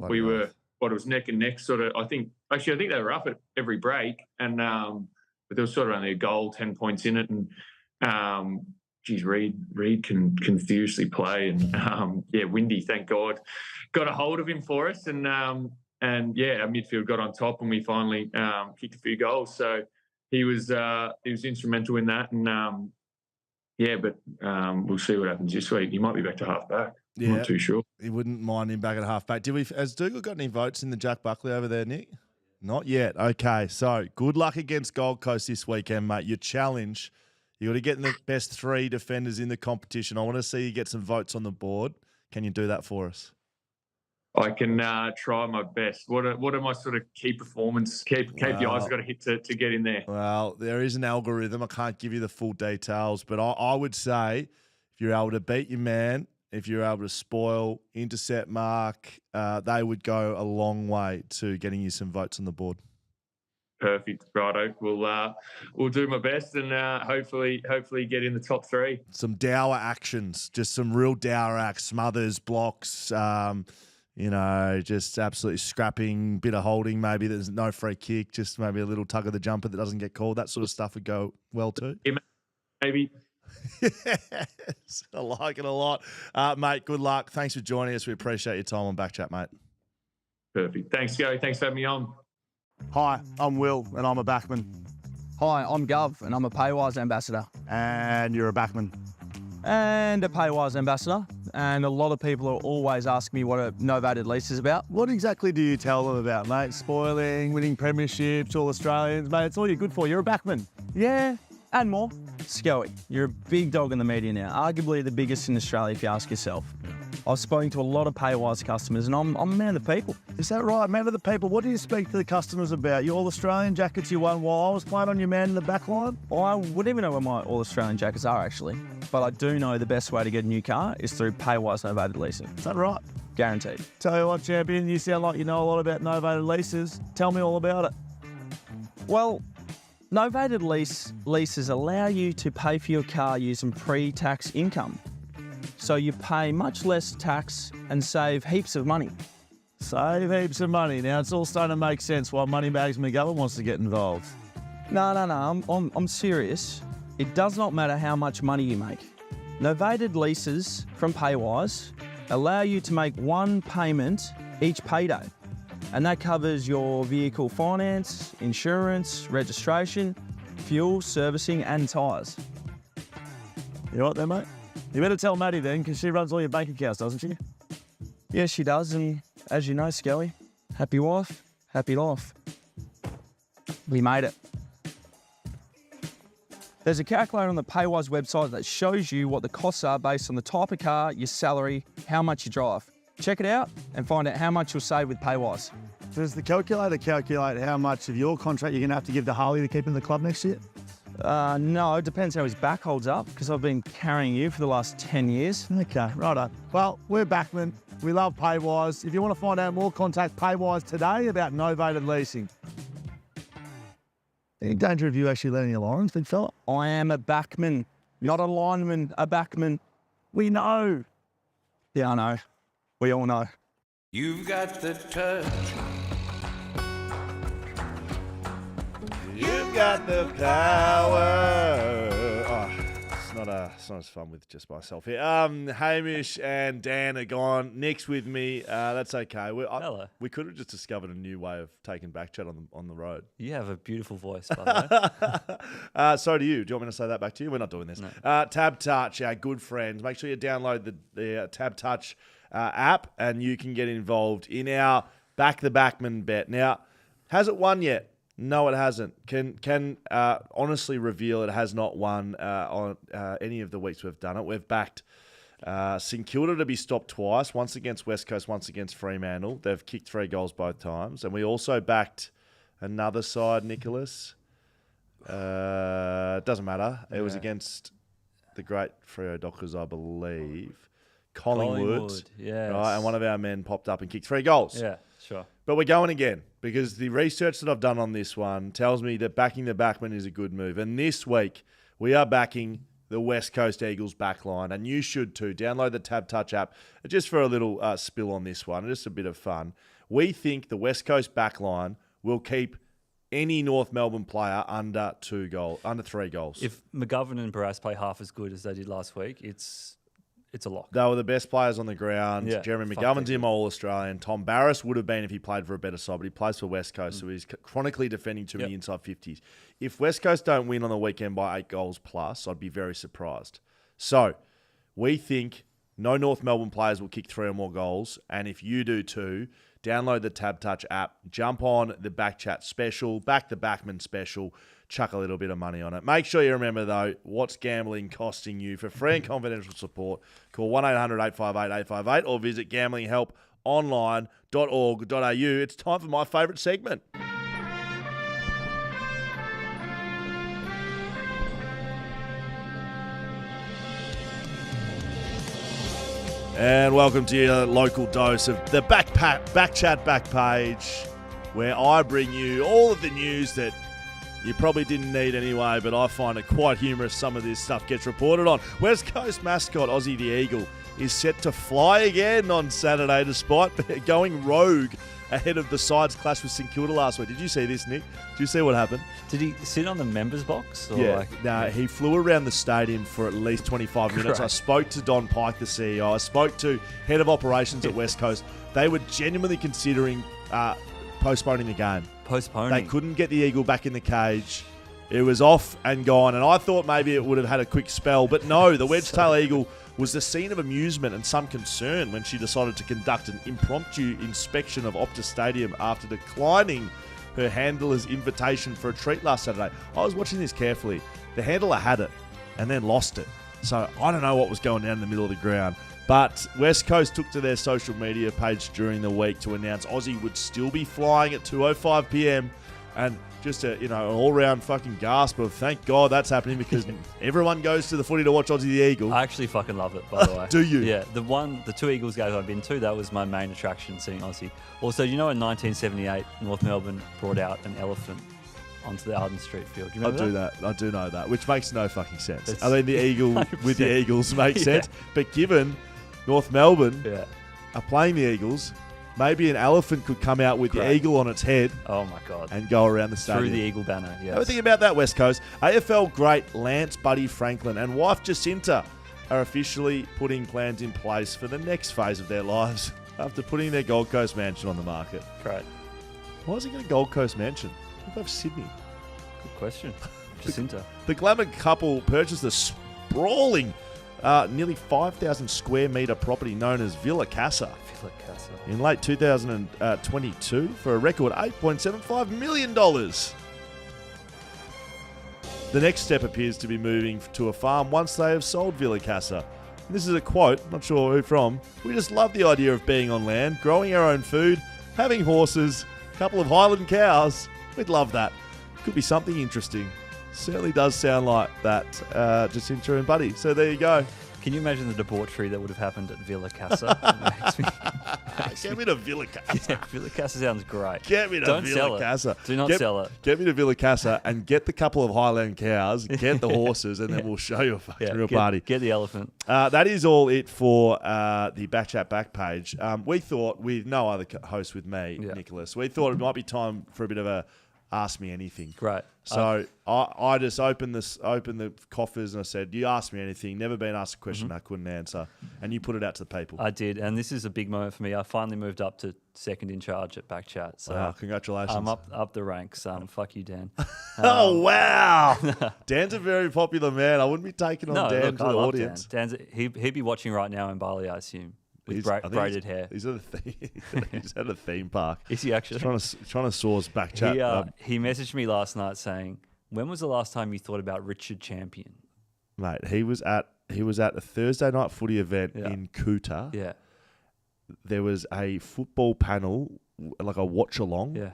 Speaker 5: we were it was neck and neck sort of. I think they were up at every break, and but there was sort of only a goal, 10 points in it, and Reid can seriously play, and Windy, thank God, got a hold of him for us, and our midfield got on top, and we finally kicked a few goals. So he was instrumental in that, and we'll see what happens this week. He might be back to half back. Yeah, I'm not too sure.
Speaker 1: He wouldn't mind him back at half back. Has Dougal got any votes in the Jack Buckley over there, Nick? Not yet. Okay, so good luck against Gold Coast this weekend, mate. Your challenge, you got to get in the best 3 defenders in the competition. I want to see you get some votes on the board. Can you do that for us?
Speaker 5: I can try my best. What are my sort of key performance KPIs I've got to hit to get in there?
Speaker 1: Well, there is an algorithm. I can't give you the full details, but I would say if you're able to beat your man, if you're able to spoil, intercept mark, they would go a long way to getting you some votes on the board.
Speaker 5: Perfect, righto. We'll do my best, and hopefully get in the top 3.
Speaker 1: Some dour actions, just some real dour acts, smothers, blocks. Just absolutely scrapping, bit of holding. Maybe there's no free kick, just maybe a little tug of the jumper that doesn't get called. That sort of stuff would go well too.
Speaker 5: Yeah, maybe.
Speaker 1: Yes, I like it a lot. Mate, good luck. Thanks for joining us. We appreciate your time on BackChat, mate.
Speaker 5: Perfect. Thanks, Gary. Thanks for having me on.
Speaker 6: Hi, I'm Will, and I'm a backman.
Speaker 7: Hi, I'm Gov, and I'm a Paywise ambassador.
Speaker 6: And you're a backman.
Speaker 7: And a Paywise ambassador. And a lot of people are always asking me what a novated lease is about.
Speaker 6: What exactly do you tell them about, mate? Spoiling, winning premierships, all Australians, mate. It's all you're good for. You're a backman.
Speaker 7: Yeah, and more. Skelly, you're a big dog in the media now, arguably the biggest in Australia if you ask yourself. I've spoken to a lot of Paywise customers, and I'm a man of the people.
Speaker 6: Is that right, man of the people? What do you speak to the customers about? Your All-Australian jackets you won while I was playing on your man in the back line?
Speaker 7: I wouldn't even know where my All-Australian jackets are, actually. But I do know the best way to get a new car is through Paywise novated leasing.
Speaker 6: Is that right?
Speaker 7: Guaranteed.
Speaker 6: Tell you what, champion, you sound like you know a lot about novated leases. Tell me all about it.
Speaker 7: Well, novated leases allow you to pay for your car using pre-tax income. So you pay much less tax and save heaps of money.
Speaker 6: Save heaps of money. Now, it's all starting to make sense why Moneybags McGovern wants to get involved.
Speaker 7: No, I'm serious. It does not matter how much money you make. Novated leases from Paywise allow you to make one payment each payday. And that covers your vehicle finance, insurance, registration, fuel, servicing and tyres.
Speaker 6: You know what then, mate? You better tell Maddie then, because she runs all your bank accounts, doesn't she?
Speaker 7: Yeah, she does, and as you know, Skelly, happy wife, happy life. We made it. There's a calculator on the Paywise website that shows you what the costs are based on the type of car, your salary, how much you drive. Check it out and find out how much you'll save with Paywise.
Speaker 6: Does the calculator calculate how much of your contract you're going to have to give to Harley to keep in the club next year?
Speaker 7: No, it depends how his back holds up, because I've been carrying you for the last 10 years.
Speaker 6: Okay, righto. Well, we're backmen. We love Paywise. If you want to find out more, contact Paywise today about novated leasing. Any danger of you actually letting your lines, big fella?
Speaker 7: I am a backman, not a lineman, a backman.
Speaker 6: We know.
Speaker 7: Yeah, I know. We all know.
Speaker 8: You've got the touch.
Speaker 1: You've got the power. Oh, it's not not as fun with just myself here. Hamish and Dan are gone. Nick's with me. That's okay.
Speaker 3: Hello.
Speaker 1: We could have just discovered a new way of taking BackChat on the road.
Speaker 3: You have a beautiful voice, by the way.
Speaker 1: So do you. Do you want me to say that back to you? We're not doing this.
Speaker 3: No.
Speaker 1: TABtouch, our good friends. Make sure you download the TABtouch app and you can get involved in our Back the Backman bet. Now, has it won yet? No, it hasn't. Can honestly reveal it has not won on any of the weeks we've done it. We've backed St Kilda to be stopped twice, once against West Coast, once against Fremantle. They've kicked 3 goals both times. And we also backed another side, Nicholas. It doesn't matter. It was against the great Freo Dockers, I believe. Collingwood.
Speaker 3: Yes.
Speaker 1: Right, and one of our men popped up and kicked 3 goals.
Speaker 3: Yeah, sure.
Speaker 1: But we're going again because the research that I've done on this one tells me that backing the backman is a good move. And this week, we are backing the West Coast Eagles backline, and you should too. Download the TABtouch app just for a little spill on this one, just a bit of fun. We think the West Coast backline will keep any North Melbourne player under 3 goals.
Speaker 3: If McGovern and Barras play half as good as they did last week, it's a lock.
Speaker 1: They were the best players on the ground.
Speaker 3: Yeah,
Speaker 1: Jeremy McGovern's in my All-Australian. Tom Barras would have been if he played for a better side, but he plays for West Coast, so he's chronically defending too many inside 50s. If West Coast don't win on the weekend by 8 goals plus, I'd be very surprised. So, we think no North Melbourne players will kick 3 or more goals, and if you do too, download the TABtouch app, jump on the BackChat special, Back the Backman special, chuck a little bit of money on it. Make sure you remember, though, what's gambling costing you. For free and confidential support, call 1-800-858-858 or visit gamblinghelponline.org.au. It's time for my favourite segment. And welcome to your local dose of the BackChat back page, where I bring you all of the news that you probably didn't need anyway, but I find it quite humorous some of this stuff gets reported on. West Coast mascot Aussie the Eagle is set to fly again on Saturday despite going rogue ahead of the sides clash with St Kilda last week. Did you see this, Nick? Did you see what happened?
Speaker 3: Did he sit on the members box? Or
Speaker 1: He flew around the stadium for at least 25 minutes. I spoke to Don Pike, the CEO. I spoke to head of operations at West Coast. They were genuinely considering postponing the game. They couldn't get the Eagle back in the cage. It was off and gone, and I thought maybe it would have had a quick spell, but no, the Wedgetail Eagle was the scene of amusement and some concern when she decided to conduct an impromptu inspection of Optus Stadium after declining her handler's invitation for a treat last Saturday. I was watching this carefully. The handler had it and then lost it. So I don't know what was going down in the middle of the ground. But West Coast took to their social media page during the week to announce Aussie would still be flying at 2:05 p.m. And just an all-round fucking gasp of thank God that's happening because everyone goes to the footy to watch Aussie the Eagle.
Speaker 3: I actually fucking love it, by the way.
Speaker 1: Do you?
Speaker 3: Yeah. The 2 Eagles games I've been to, that was my main attraction, seeing Aussie. Also, in 1978, North Melbourne brought out an elephant onto the Arden Street field. Do you remember that?
Speaker 1: I do know that, which makes no fucking sense. I mean, the Eagle 100%. With the Eagles makes sense, but given North Melbourne are playing the Eagles, maybe an elephant could come out with the eagle on its head.
Speaker 3: Oh, my God.
Speaker 1: And go around the stadium.
Speaker 3: Through the Eagle banner, yes.
Speaker 1: Have a think about that, West Coast. AFL great Lance Buddy Franklin and wife Jacinta are officially putting plans in place for the next phase of their lives after putting their Gold Coast mansion on the market.
Speaker 3: Great.
Speaker 1: Why is he going to Gold Coast mansion? What about Sydney?
Speaker 3: Good question. Jacinta.
Speaker 1: The glamour couple purchased a sprawling nearly 5,000 square metre property known as Villa Casa in late 2022 for a record $8.75 million. The next step appears to be moving to a farm once they have sold Villa Casa. This is a quote, not sure who from. We just love the idea of being on land, growing our own food, having horses, a couple of Highland cows. We'd love that. Could be something interesting. Certainly does sound like that, Jacinta and Buddy. So there you go.
Speaker 3: Can you imagine the debauchery that would have happened at Villa Casa?
Speaker 1: Get me to Villa Casa.
Speaker 3: Yeah, Villa Casa sounds great.
Speaker 1: Get me to
Speaker 3: Don't
Speaker 1: Villa
Speaker 3: sell
Speaker 1: Casa.
Speaker 3: It. Do not sell it.
Speaker 1: Get me to Villa Casa and get the couple of Highland cows, get the horses, and then we'll show you a fucking real party.
Speaker 3: Get the elephant.
Speaker 1: That is all it for the BackChat back page. We thought, with no other host with me, Nicholas, we thought it might be time for a bit of a ask me anything.
Speaker 3: Great.
Speaker 1: So I just opened the coffers and I said, you ask me anything. Never been asked a question I couldn't answer. And you put it out to the people.
Speaker 3: I did. And this is a big moment for me. I finally moved up to second in charge at BackChat. So
Speaker 1: congratulations.
Speaker 3: I'm up the ranks. Fuck you, Dan.
Speaker 1: Oh, wow. Dan's a very popular man. I wouldn't be taking on Dan
Speaker 3: look,
Speaker 1: to
Speaker 3: I
Speaker 1: the
Speaker 3: love
Speaker 1: audience.
Speaker 3: Dan. He'd be watching right now in Bali, I assume. With braided hair.
Speaker 1: He's at a theme park.
Speaker 3: Is he actually?
Speaker 1: Trying to source BackChat.
Speaker 3: He messaged me last night saying, when was the last time you thought about Richard Champion?
Speaker 1: Mate, he was at a Thursday night footy event in Kuta.
Speaker 3: Yeah.
Speaker 1: There was a football panel, like a watch along.
Speaker 3: Yeah.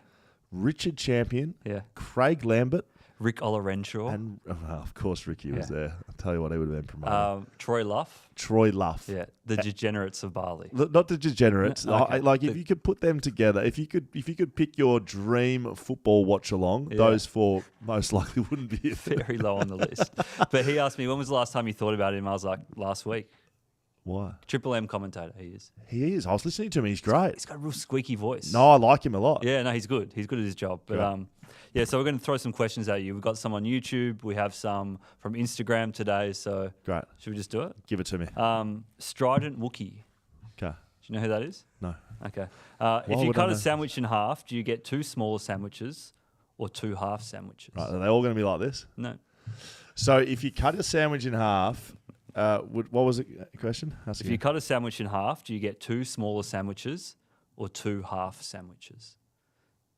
Speaker 1: Richard Champion.
Speaker 3: Yeah.
Speaker 1: Craig Lambert.
Speaker 3: Rick Olorenshaw.
Speaker 1: And of course Ricky was there. I'll tell you what, he would have been promoted.
Speaker 3: Troy Luff.
Speaker 1: Troy Luff.
Speaker 3: Yeah. The degenerates of Bali.
Speaker 1: Not the degenerates.
Speaker 3: Okay.
Speaker 1: If you could put them together, if you could pick your dream football watch along, those four most likely wouldn't be
Speaker 3: very low on the list. But he asked me, when was the last time you thought about him? I was like, last week.
Speaker 1: Why?
Speaker 3: Triple M commentator, he is.
Speaker 1: He is. I was listening to him. He's great.
Speaker 3: He's got a real squeaky voice.
Speaker 1: No, I like him a lot.
Speaker 3: Yeah, no, he's good. He's good at his job. But so we're going to throw some questions at you. We've got some on YouTube. We have some from Instagram today. So
Speaker 1: great.
Speaker 3: Should we just do it?
Speaker 1: Give it to me.
Speaker 3: Strident Wookie.
Speaker 1: Okay.
Speaker 3: Do you know who that is?
Speaker 1: No.
Speaker 3: Okay. If you cut a sandwich in half, do you get 2 smaller sandwiches or 2 half sandwiches?
Speaker 1: Right. Are they all going to be like this?
Speaker 3: No.
Speaker 1: So if you cut a sandwich in half, what was the question?
Speaker 3: If you cut a sandwich in half, do you get 2 smaller sandwiches or 2 half sandwiches?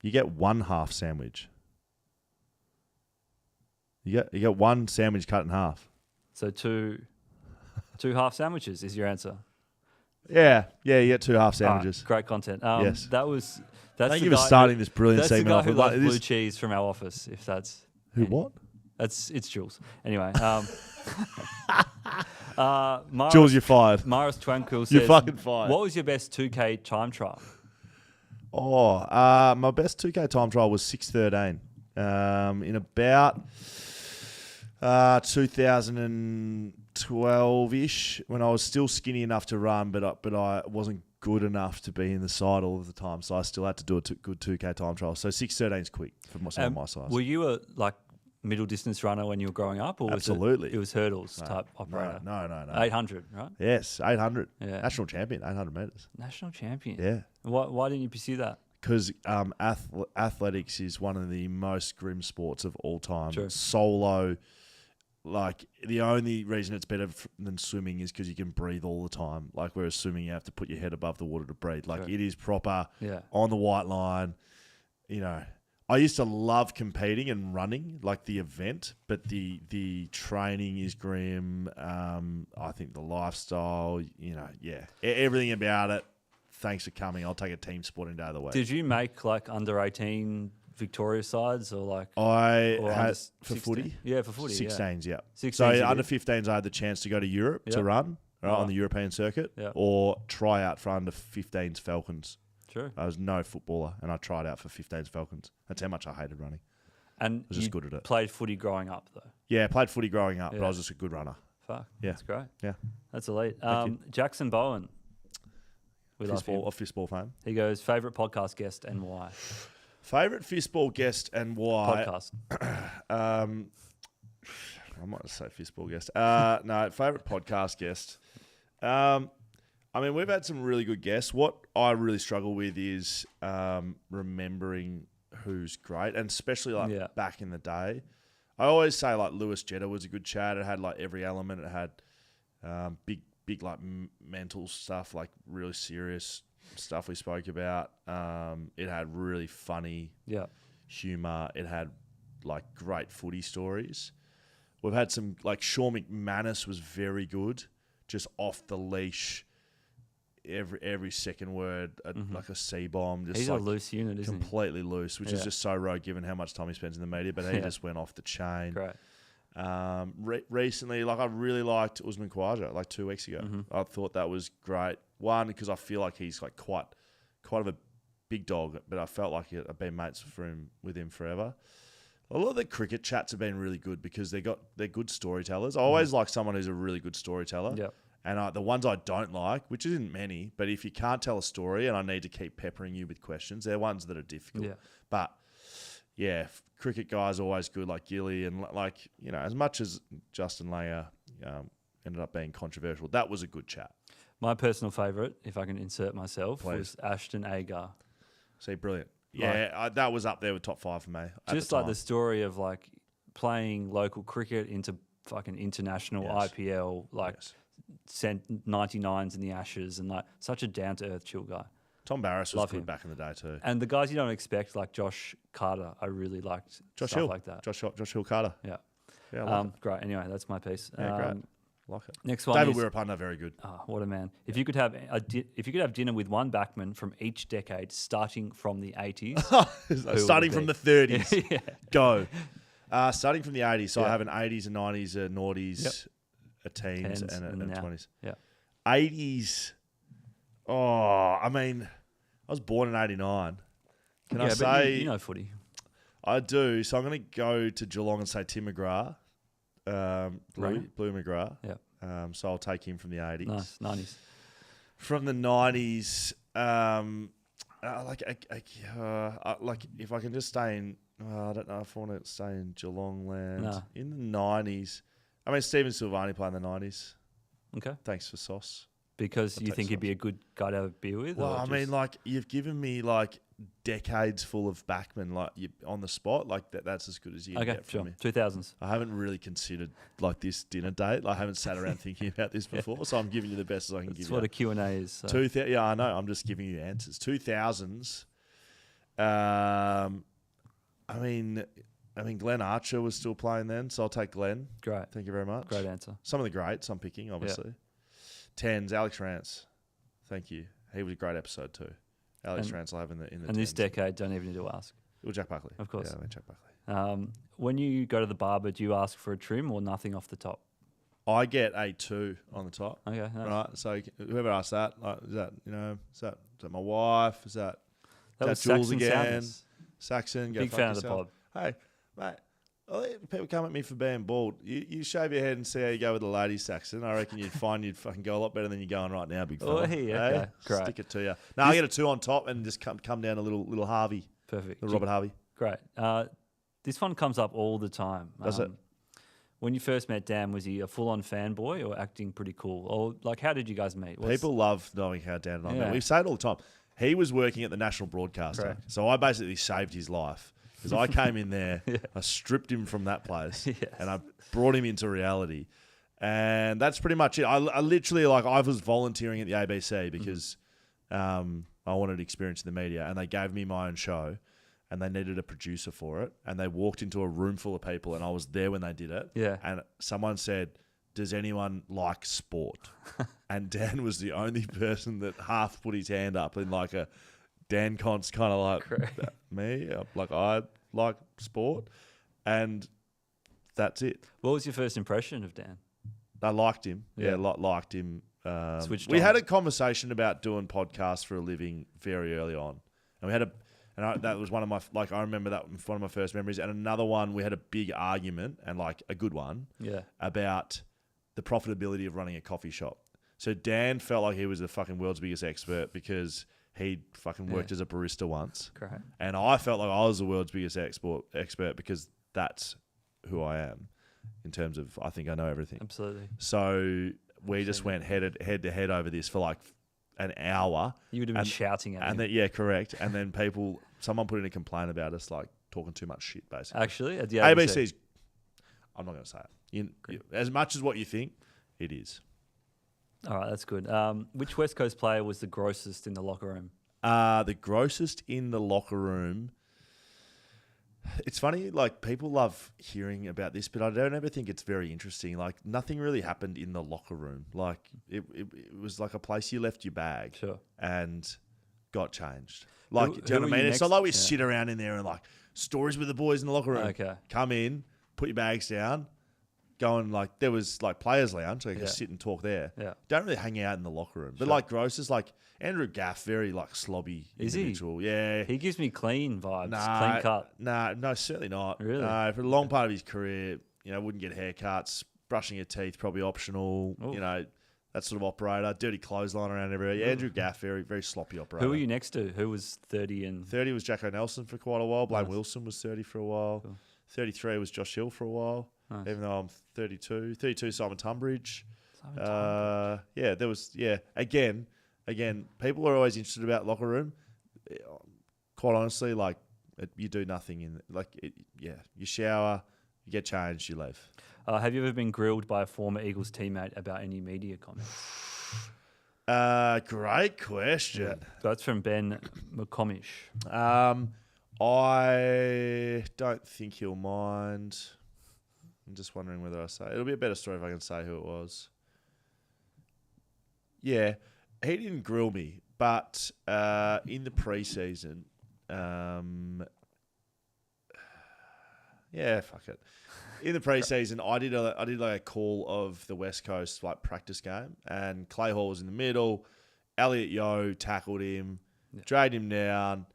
Speaker 1: You get 1 half sandwich. You get 1 sandwich cut in half.
Speaker 3: So 2 half sandwiches is your answer.
Speaker 1: Yeah, you get 2 half sandwiches.
Speaker 3: Right, great content.
Speaker 1: Yes.
Speaker 3: That's
Speaker 1: Thank you for starting this brilliant
Speaker 3: that's
Speaker 1: segment.
Speaker 3: That's the guy who loves blue cheese from our office. If that's
Speaker 1: what?
Speaker 3: It's Jules. Anyway,
Speaker 1: Jules, you're fired.
Speaker 3: Maris Twankul says,
Speaker 1: you're fucking fired.
Speaker 3: What was your best 2K time trial?
Speaker 1: My best 2K time trial was 6:13. In about 2012-ish, when I was still skinny enough to run, but I wasn't good enough to be in the side all of the time, so I still had to do a good 2K time trial. So 6:13 is quick for someone my size.
Speaker 3: Were you a middle distance runner when you were growing up, or
Speaker 1: absolutely
Speaker 3: it was hurdles type operator?
Speaker 1: No.
Speaker 3: 800, right?
Speaker 1: Yes, 800.
Speaker 3: Yeah.
Speaker 1: National champion, 800 meters.
Speaker 3: National champion.
Speaker 1: Yeah.
Speaker 3: Why didn't you pursue that?
Speaker 1: Because athletics is one of the most grim sports of all time.
Speaker 3: True.
Speaker 1: Solo, the only reason it's better than swimming is because you can breathe all the time. Whereas swimming, you have to put your head above the water to breathe. It is proper on the white line. I used to love competing and running, the event, but the training is grim. I think the lifestyle, everything about it. Thanks for coming. I'll take a team sporting day of the week.
Speaker 3: Did you make under 18 Victoria sides or
Speaker 1: I had for
Speaker 3: 16?
Speaker 1: Footy?
Speaker 3: Yeah, for Footy.
Speaker 1: 16s, yeah.
Speaker 3: 16s
Speaker 1: so under 15s, I had the chance to go to Europe to run on the European circuit or try out for under 15s Falcons.
Speaker 3: True.
Speaker 1: I was no footballer and I tried out for 15s Falcons. That's how much I hated running.
Speaker 3: And
Speaker 1: I was just good at it.
Speaker 3: Played footy growing up though?
Speaker 1: Yeah, I played footy growing up, but I was just a good runner.
Speaker 3: Fuck.
Speaker 1: Yeah.
Speaker 3: That's great.
Speaker 1: Yeah.
Speaker 3: That's elite. Jackson Bowen.
Speaker 1: Fistball fame.
Speaker 3: He goes, favourite podcast guest and why?
Speaker 1: Favourite fistball guest and why?
Speaker 3: Podcast.
Speaker 1: I might say fistball guest. No, favourite podcast guest. We've had some really good guests. What I really struggle with is remembering who's great, and especially back in the day. I always say Lewis Jetta was a good chat. It had every element. It had big mental stuff, really serious stuff we spoke about. It had really funny humour. It had great footy stories. We've had some Sean McManus was very good, just off the leash. Every second word like a C-bomb. Just
Speaker 3: he's a loose unit, isn't he?
Speaker 1: Completely loose, which is just so rogue given how much time he spends in the media. But he just went off the chain.
Speaker 3: Great.
Speaker 1: Recently, I really liked Usman Khawaja 2 weeks ago. I thought that was great. One, because I feel like he's quite of a big dog, but I felt like I've been mates with him forever. A lot of the cricket chats have been really good because they're good storytellers. I always like someone who's a really good storyteller.
Speaker 3: Yeah.
Speaker 1: And the ones I don't like, which isn't many, but if you can't tell a story and I need to keep peppering you with questions, they're ones that are difficult.
Speaker 3: Yeah.
Speaker 1: But cricket guys always good, like Gilly, and as much as Justin Langer ended up being controversial, that was a good chat.
Speaker 3: My personal favourite, if I can insert myself, was Ashton Agar.
Speaker 1: See, brilliant. Yeah, that was up there with top 5 for me.
Speaker 3: Just like the story of like playing local cricket into fucking international IPL, sent 99s in the Ashes, and like such a down to earth, chill guy.
Speaker 1: Tom Barris was good back in the day too.
Speaker 3: And the guys you don't expect, like Josh Carter, I really liked
Speaker 1: Josh
Speaker 3: stuff
Speaker 1: Hill.
Speaker 3: like that.
Speaker 1: Josh Hill Carter.
Speaker 3: Yeah.
Speaker 1: Yeah, I like it.
Speaker 3: Great. Anyway, that's my piece.
Speaker 1: Yeah, great. Like it.
Speaker 3: Next one.
Speaker 1: David Wirapanda, very good.
Speaker 3: Oh, what a man! If you could have dinner with one backman from each decade, starting from the 80s,
Speaker 1: starting from the 30s,
Speaker 3: yeah.
Speaker 1: Go. Starting from the 80s, so I have an 80s, a 90s, a noughties, a teens, and a 20s.
Speaker 3: Yeah.
Speaker 1: 80s. Oh, I mean, I was born in 89. Can I say
Speaker 3: you know footy?
Speaker 1: I do. So I'm going to go to Geelong and say Tim McGrath. Blue McGrath.
Speaker 3: Yeah.
Speaker 1: So I'll take him from the 80s.
Speaker 3: Nice, 90s.
Speaker 1: From the 90s, if I can just stay in, I don't know if I want to stay in Geelong land.
Speaker 3: No.
Speaker 1: In the 90s, I mean, Stephen Silvani played in the 90s.
Speaker 3: Okay.
Speaker 1: Thanks for sauce.
Speaker 3: Because you think he'd be a good guy to have a beer with?
Speaker 1: Well, I mean, like, you've given me, like, decades full of backmen, like, on the spot. Like, that's as good as you can get from me.
Speaker 3: 2000s.
Speaker 1: I haven't really considered, like, this dinner date. I haven't sat around thinking about this before, so I'm giving you the best as I can give you.
Speaker 3: That's what a Q&A is. So.
Speaker 1: Yeah, I know. I'm just giving you answers. 2000s. I mean, Glenn Archer was still playing then, so I'll take Glenn.
Speaker 3: Great.
Speaker 1: Thank you very much.
Speaker 3: Great answer.
Speaker 1: Some of the greats I'm picking, obviously.
Speaker 3: Yeah.
Speaker 1: 10s, Alex Rance. Thank you. He was a great episode too. Alex Rance will have in the
Speaker 3: And
Speaker 1: 10s.
Speaker 3: this decade, don't even need to ask.
Speaker 1: Well, Jack Buckley.
Speaker 3: Of course.
Speaker 1: Yeah, I mean Jack Buckley.
Speaker 3: When you go to the barber, do you ask for a trim or nothing off the top?
Speaker 1: I get a 2 on the top.
Speaker 3: Okay. Nice.
Speaker 1: Right. So whoever asks that, like, is that my wife? Is that Jules
Speaker 3: Saxon
Speaker 1: again?
Speaker 3: Soundness.
Speaker 1: Saxon. Go
Speaker 3: Big
Speaker 1: fuck
Speaker 3: fan
Speaker 1: yourself.
Speaker 3: of the pod.
Speaker 1: Hey, mate. People come at me for being bald. You shave your head and see how you go with the ladies, Saxon. I reckon you'd fucking go a lot better than you're going right now, big fella.
Speaker 3: Oh, hey, okay. Great.
Speaker 1: Stick it to you. No, I get a 2 on top and just come down a little Harvey.
Speaker 3: Perfect.
Speaker 1: Little Robert Harvey.
Speaker 3: Great. This one comes up all the time.
Speaker 1: Does it?
Speaker 3: When you first met Dan, was he a full-on fanboy or acting pretty cool? Or like, how did you guys meet?
Speaker 1: People love knowing how Dan and I met. We say it all the time. He was working at the national broadcaster,
Speaker 3: Correct.
Speaker 1: so I basically saved his life. Because I came in there, I stripped him from that place, and I brought him into reality. And that's pretty much it. I literally, I was volunteering at the ABC because I wanted experience in the media, and they gave me my own show, and they needed a producer for it. And they walked into a room full of people, and I was there when they did it.
Speaker 3: Yeah.
Speaker 1: And someone said, does anyone like sport? And Dan was the only person that half put his hand up in like a... Dan Const kind of like me, I like sport, and that's it.
Speaker 3: What was your first impression of Dan?
Speaker 1: I liked him.
Speaker 3: Yeah.
Speaker 1: Liked him.
Speaker 3: Switched
Speaker 1: we
Speaker 3: on.
Speaker 1: had a conversation about doing podcasts for a living very early on, and we had that was one of my I remember that was one of my first memories. And another one, we had a big argument and like a good one, about the profitability of running a coffee shop. So Dan felt like he was the fucking world's biggest expert because he'd fucking worked as a barista once.
Speaker 3: Correct.
Speaker 1: And I felt like I was the world's biggest expert because that's who I am in terms of I think I know everything.
Speaker 3: Absolutely.
Speaker 1: So we just went head to head over this for like an hour.
Speaker 3: You would have been shouting at me.
Speaker 1: Then, correct. And then someone put in a complaint about us like talking too much shit, basically.
Speaker 3: Actually, at the
Speaker 1: ABC's, I'm not going to say it. As much as what you think, it is.
Speaker 3: All right, that's good. Which West Coast player was the grossest in the locker room?
Speaker 1: The grossest in the locker room. It's funny, like people love hearing about this, but I don't ever think it's very interesting. Like nothing really happened in the locker room. Like it was like a place you left your bag and got changed. Like, do you know what I mean? It's not like we sit around in there and like stories with the boys in the locker room.
Speaker 3: Okay.
Speaker 1: Come in, put your bags down. Going like there was like players' lounge, so you can sit and talk there.
Speaker 3: Yeah.
Speaker 1: Don't really hang out in the locker room. But like Gross is like Andrew Gaff, very like slobby individual. Yeah.
Speaker 3: He gives me clean vibes, clean cut.
Speaker 1: No, certainly not.
Speaker 3: Really?
Speaker 1: No, for a long part of his career, wouldn't get haircuts, brushing your teeth probably optional.
Speaker 3: Oof.
Speaker 1: that sort of operator. Dirty clothesline around everywhere. Andrew Gaff, very, very sloppy operator.
Speaker 3: Who were you next to? Who was 30 and...
Speaker 1: 30 was Jacko Nelson for quite a while. Blaine Wilson was 30 for a while.
Speaker 3: Cool.
Speaker 1: 33 was Josh Hill for a while, even though I'm 32. 32, Simon Tunbridge. There was, Again, people are always interested about locker room. Quite honestly, like, you do nothing you shower, you get changed, you leave.
Speaker 3: Have you ever been grilled by a former Eagles teammate about any media comments?
Speaker 1: Great question.
Speaker 3: That's from Ben McComish.
Speaker 1: I don't think he'll mind. I'm just wondering whether I say it'll be a better story if I can say who it was. Yeah, he didn't grill me, but in the preseason, fuck it. In the preseason, I did like a call of the West Coast like practice game, and Clay Hall was in the middle. Elliot Yeo tackled him, dragged him down.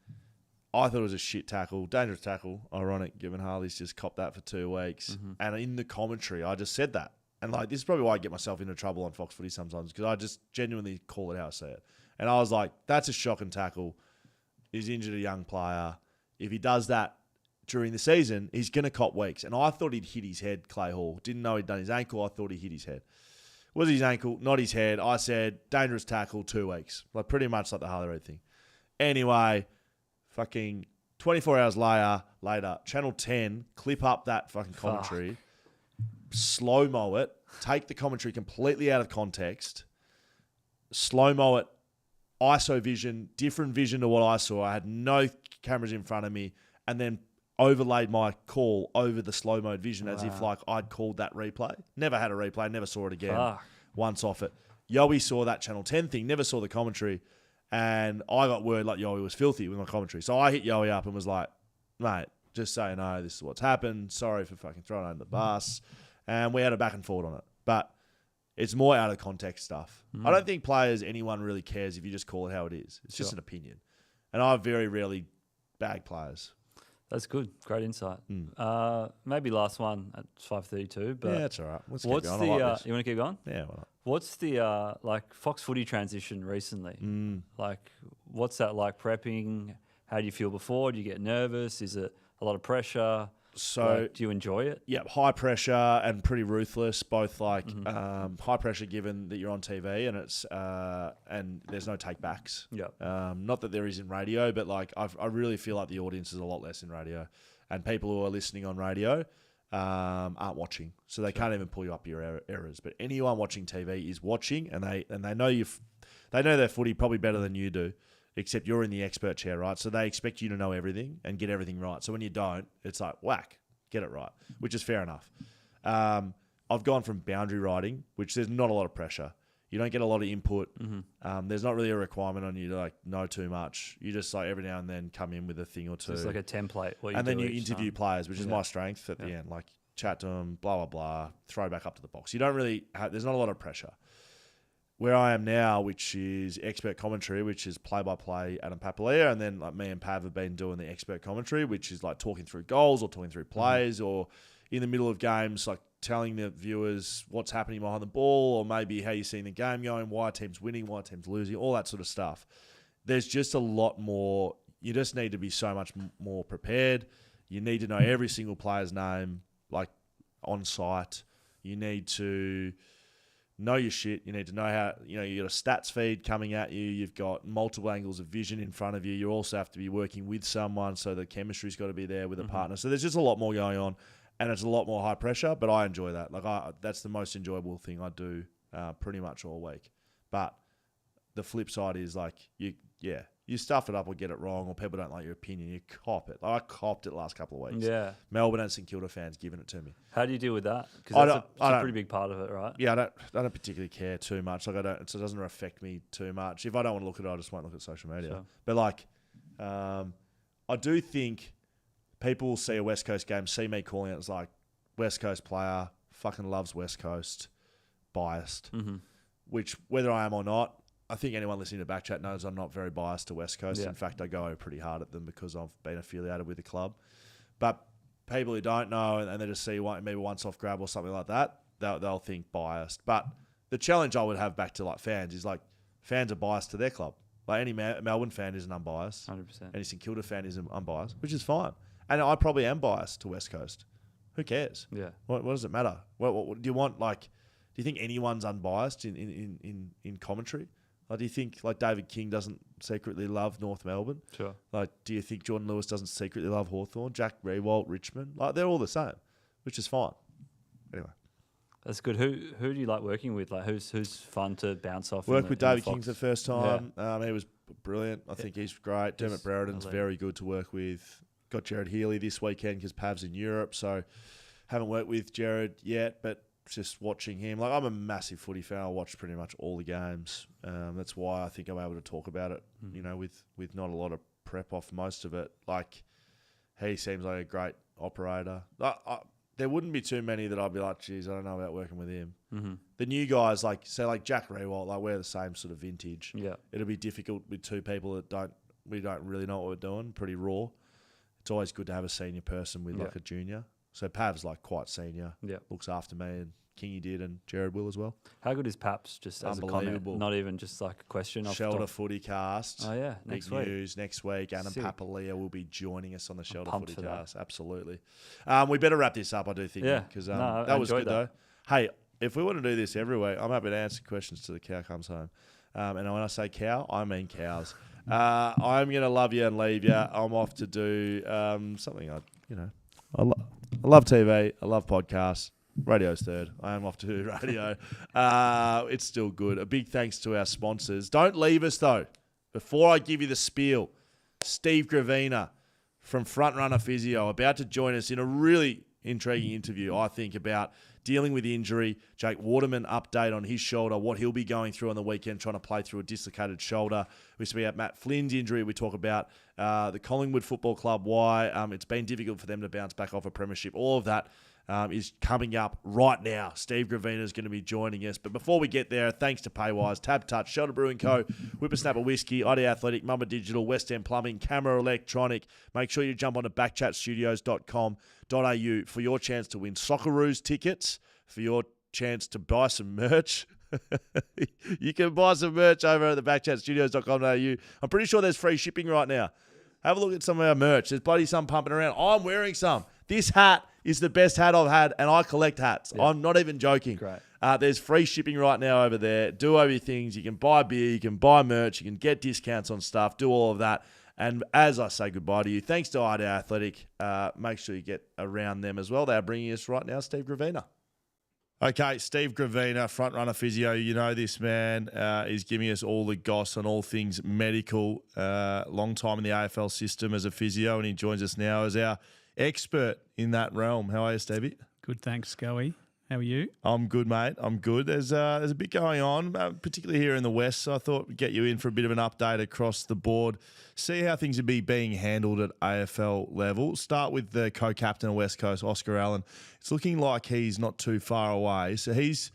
Speaker 1: I thought it was a shit tackle, dangerous tackle. Ironic, given Harley's just copped that for 2 weeks. Mm-hmm. And in the commentary, I just said that. And like, this is probably why I get myself into trouble on Fox Footy sometimes, because I just genuinely call it how I say it. And I was like, that's a shocking tackle. He's injured a young player. If he does that during the season, he's going to cop weeks. And I thought he'd hit his head, Clay Hall. Didn't know he'd done his ankle. I thought he hit his head. Was his ankle, not his head. I said, dangerous tackle, 2 weeks. Like, pretty much like the Harley Reid thing. Anyway, fucking 24 hours later, Channel 10 clip up that fucking commentary, slow-mo it, take the commentary completely out of context, slow-mo it, ISO vision, different vision to what I saw. I had no cameras in front of me, and then overlaid my call over the slow-mo vision as if like I'd called that replay. Never had a replay, never saw it again. Once off it. Yowie saw that Channel 10 thing, never saw the commentary. And I got word like Yowie was filthy with my commentary. So I hit Yowie up and was like, mate, just so you know, this is what's happened. Sorry for fucking throwing it under the bus. And we had a back and forth on it. But it's more out of context stuff. I don't think anyone really cares if you just call it how it is. It's just an opinion. And I very rarely bag players.
Speaker 3: That's good. Great insight. Maybe last one at 5:32. But
Speaker 1: yeah, that's all right. Let's keep
Speaker 3: what's
Speaker 1: going.
Speaker 3: the?
Speaker 1: I like this.
Speaker 3: You want to keep going?
Speaker 1: Yeah, why not?
Speaker 3: What's the like Fox Footy transition recently? Like, what's that like prepping? How do you feel before? Do you get nervous? Is it a lot of pressure?
Speaker 1: So,
Speaker 3: do you enjoy it?
Speaker 1: Yeah, high pressure and pretty ruthless. Both like high pressure, given that you're on TV and it's and there's no take backs.
Speaker 3: Yeah.
Speaker 1: Not that there is in radio, but like I really feel like the audience is a lot less in radio, and people who are listening on radio aren't watching, so they can't even pull you up your errors. But anyone watching TV is watching, and they know they know their footy probably better than you do. Except you're in the expert chair, right? So they expect you to know everything and get everything right. So when you don't, it's like, whack, get it right, which is fair enough. I've gone from boundary riding, which there's not a lot of pressure. You don't get a lot of input. There's not really a requirement on you to like know too much. You just like every now and then come in with a thing or two.
Speaker 3: It's like a template.
Speaker 1: And then you interview players, which is my strength at the end. Like chat to them, blah, blah, blah, throw back up to the box. You don't really there's not a lot of pressure. Where I am now, which is expert commentary, which is play-by-play Adam Papalia, and then like me and Pav have been doing the expert commentary, which is like talking through goals or talking through plays or in the middle of games, like telling the viewers what's happening behind the ball or maybe how you're seeing the game going, why a team's winning, why a team's losing, all that sort of stuff. There's just a lot more. You just need to be so much more prepared. You need to know every single player's name, like on site. You need to know your shit. You need to know how, you got a stats feed coming at you. You've got multiple angles of vision in front of you. You also have to be working with someone, so the chemistry's got to be there with a partner. So there's just a lot more going on, and it's a lot more high pressure, but I enjoy that. Like that's the most enjoyable thing I do pretty much all week. But the flip side is like, you stuff it up or get it wrong, or people don't like your opinion, you cop it. Like I copped it last couple of weeks. Yeah. Melbourne and St Kilda fans giving it to me.
Speaker 3: How do you deal with that? Because that's a pretty big part of it, right?
Speaker 1: Yeah, I don't particularly care too much. Like it doesn't affect me too much. If I don't want to look at it, I just won't look at social media. Sure. But like, I do think people will see a West Coast game, see me calling it as like West Coast player, fucking loves West Coast, biased. Which whether I am or not, I think anyone listening to BackChat knows I'm not very biased to West Coast. Yeah. In fact, I go pretty hard at them because I've been affiliated with the club. But people who don't know and they just see maybe one soft grab or something like that, they'll think biased. But the challenge I would have back to like fans is like fans are biased to their club. Like any Melbourne fan isn't unbiased.
Speaker 3: 100%.
Speaker 1: Any St Kilda fan isn't unbiased, which is fine. And I probably am biased to West Coast. Who cares?
Speaker 3: Yeah.
Speaker 1: What does it matter? What do you want? Like, do you think anyone's unbiased in commentary? Like, do you think like David King doesn't secretly love North Melbourne?
Speaker 3: Sure.
Speaker 1: Like, do you think Jordan Lewis doesn't secretly love Hawthorn? Jack Riewoldt, Richmond? Like, they're all the same, which is fine. Anyway.
Speaker 3: That's good. Who do you like working with? Like, who's fun to bounce off?
Speaker 1: Worked with David King for the first time.
Speaker 3: Yeah.
Speaker 1: He was brilliant. I think he's great. Dermot Brereton's very good to work with. Got Jared Healy this weekend because Pav's in Europe, so haven't worked with Jared yet, but just watching him. Like, I'm a massive footy fan. I watch pretty much all the games. That's why I think I'm able to talk about it, with not a lot of prep off most of it. Like, he seems like a great operator. There wouldn't be too many that I'd be like, geez, I don't know about working with him.
Speaker 3: Mm-hmm.
Speaker 1: The new guys, like, say, like Jack Riewoldt, like, we're the same sort of vintage.
Speaker 3: Yeah.
Speaker 1: It'll be difficult with two people that we don't really know what we're doing, pretty raw. It's always good to have a senior person with, like, a junior. So Pav's, like, quite senior.
Speaker 3: Yeah.
Speaker 1: Looks after me, and Kingy did, and Jared will as well.
Speaker 3: How good is Paps, just as a comment? Not even just like a question.
Speaker 1: Shelter Footy Cast.
Speaker 3: Oh, yeah.
Speaker 1: Next week. News next week. Adam Papalia will be joining us on the Shelter Footy Cast. Absolutely. We better wrap this up, I do think.
Speaker 3: Yeah.
Speaker 1: Because that was good, though. Hey, if we want to do this every week, I'm happy to answer questions till the cow comes home. And when I say cow, I mean cows. I'm going to love you and leave you. I'm off to do something I love TV. I love podcasts. Radio's third. I am off to do radio. It's still good. A big thanks to our sponsors. Don't leave us, though. Before I give you the spiel, Steve Gravina from Frontrunner Physio about to join us in a really intriguing interview, I think, about dealing with injury. Jake Waterman update on his shoulder, what he'll be going through on the weekend, trying to play through a dislocated shoulder. We speak about Matt Flynn's injury. We talk about the Collingwood Football Club, why it's been difficult for them to bounce back off a premiership. All of that is coming up right now. Steve Gravina is going to be joining us. But before we get there, thanks to Paywise, TABtouch, Shelter Brewing Co, Whippersnapper Whisky, ID Athletic, Mamba Digital, West End Plumbing, Camera Electronic. Make sure you jump onto backchatstudios.com.au for your chance to win Socceroos tickets, for your chance to buy some merch. You can buy some merch over at the backchatstudios.com.au. I'm pretty sure there's free shipping right now. Have a look at some of our merch. There's bloody some pumping around. I'm wearing some. This hat is the best hat I've had, and I collect hats. Yeah. I'm not even joking.
Speaker 3: Great.
Speaker 1: There's free shipping right now over there. Do over your things. You can buy beer. You can buy merch. You can get discounts on stuff. Do all of that. And as I say goodbye to you, thanks to ID Athletic. Make sure you get around them as well. They are bringing us right now Steve Gravina. Okay, Steve Gravina, Frontrunner Physio. You know this man is giving us all the goss on all things medical. Long time in the AFL system as a physio, and he joins us now as our expert in that realm. How are you, Stevie?
Speaker 9: Good, thanks, Scully. How are you?
Speaker 1: I'm good, mate. I'm good. There's a bit going on, particularly here in the West, so I thought we'd get you in for a bit of an update across the board, see how things are being handled at AFL level. Start with the co-captain of West Coast, Oscar Allen. It's looking like he's not too far away. So he's,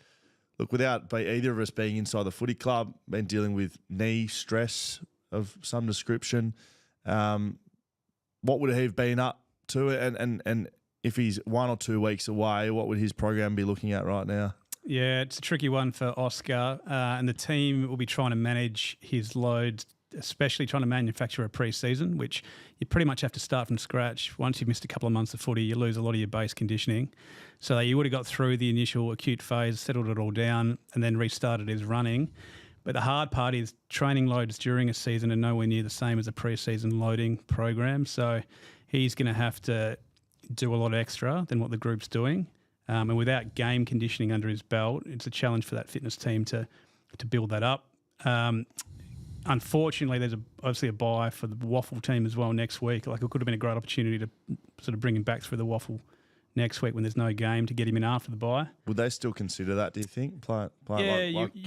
Speaker 1: look, without either of us being inside the footy club, been dealing with knee stress of some description. What would he have been up to? And if he's 1 or 2 weeks away, what would his program be looking at right now?
Speaker 9: Yeah, it's a tricky one for Oscar, and the team will be trying to manage his load, especially trying to manufacture a pre-season, which you pretty much have to start from scratch. Once you've missed a couple of months of footy, you lose a lot of your base conditioning. So you would have got through the initial acute phase, settled it all down, and then restarted his running. But the hard part is training loads during a season are nowhere near the same as a pre-season loading program. So he's going to have to do a lot extra than what the group's doing. And without game conditioning under his belt, it's a challenge for that fitness team to build that up. Unfortunately, there's obviously a bye for the Waffle team as well next week. Like, it could have been a great opportunity to sort of bring him back through the Waffle next week when there's no game to get him in after the bye.
Speaker 1: Would they still consider that, do you think?
Speaker 9: You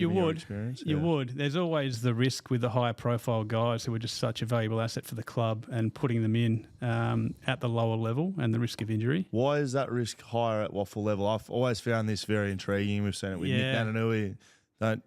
Speaker 9: would. You would. There's always the risk with the higher profile guys who are just such a valuable asset for the club and putting them in at the lower level and the risk of injury.
Speaker 1: Why is that risk higher at Waffle level? I've always found this very intriguing. We've seen it with Nick Nananui. Don't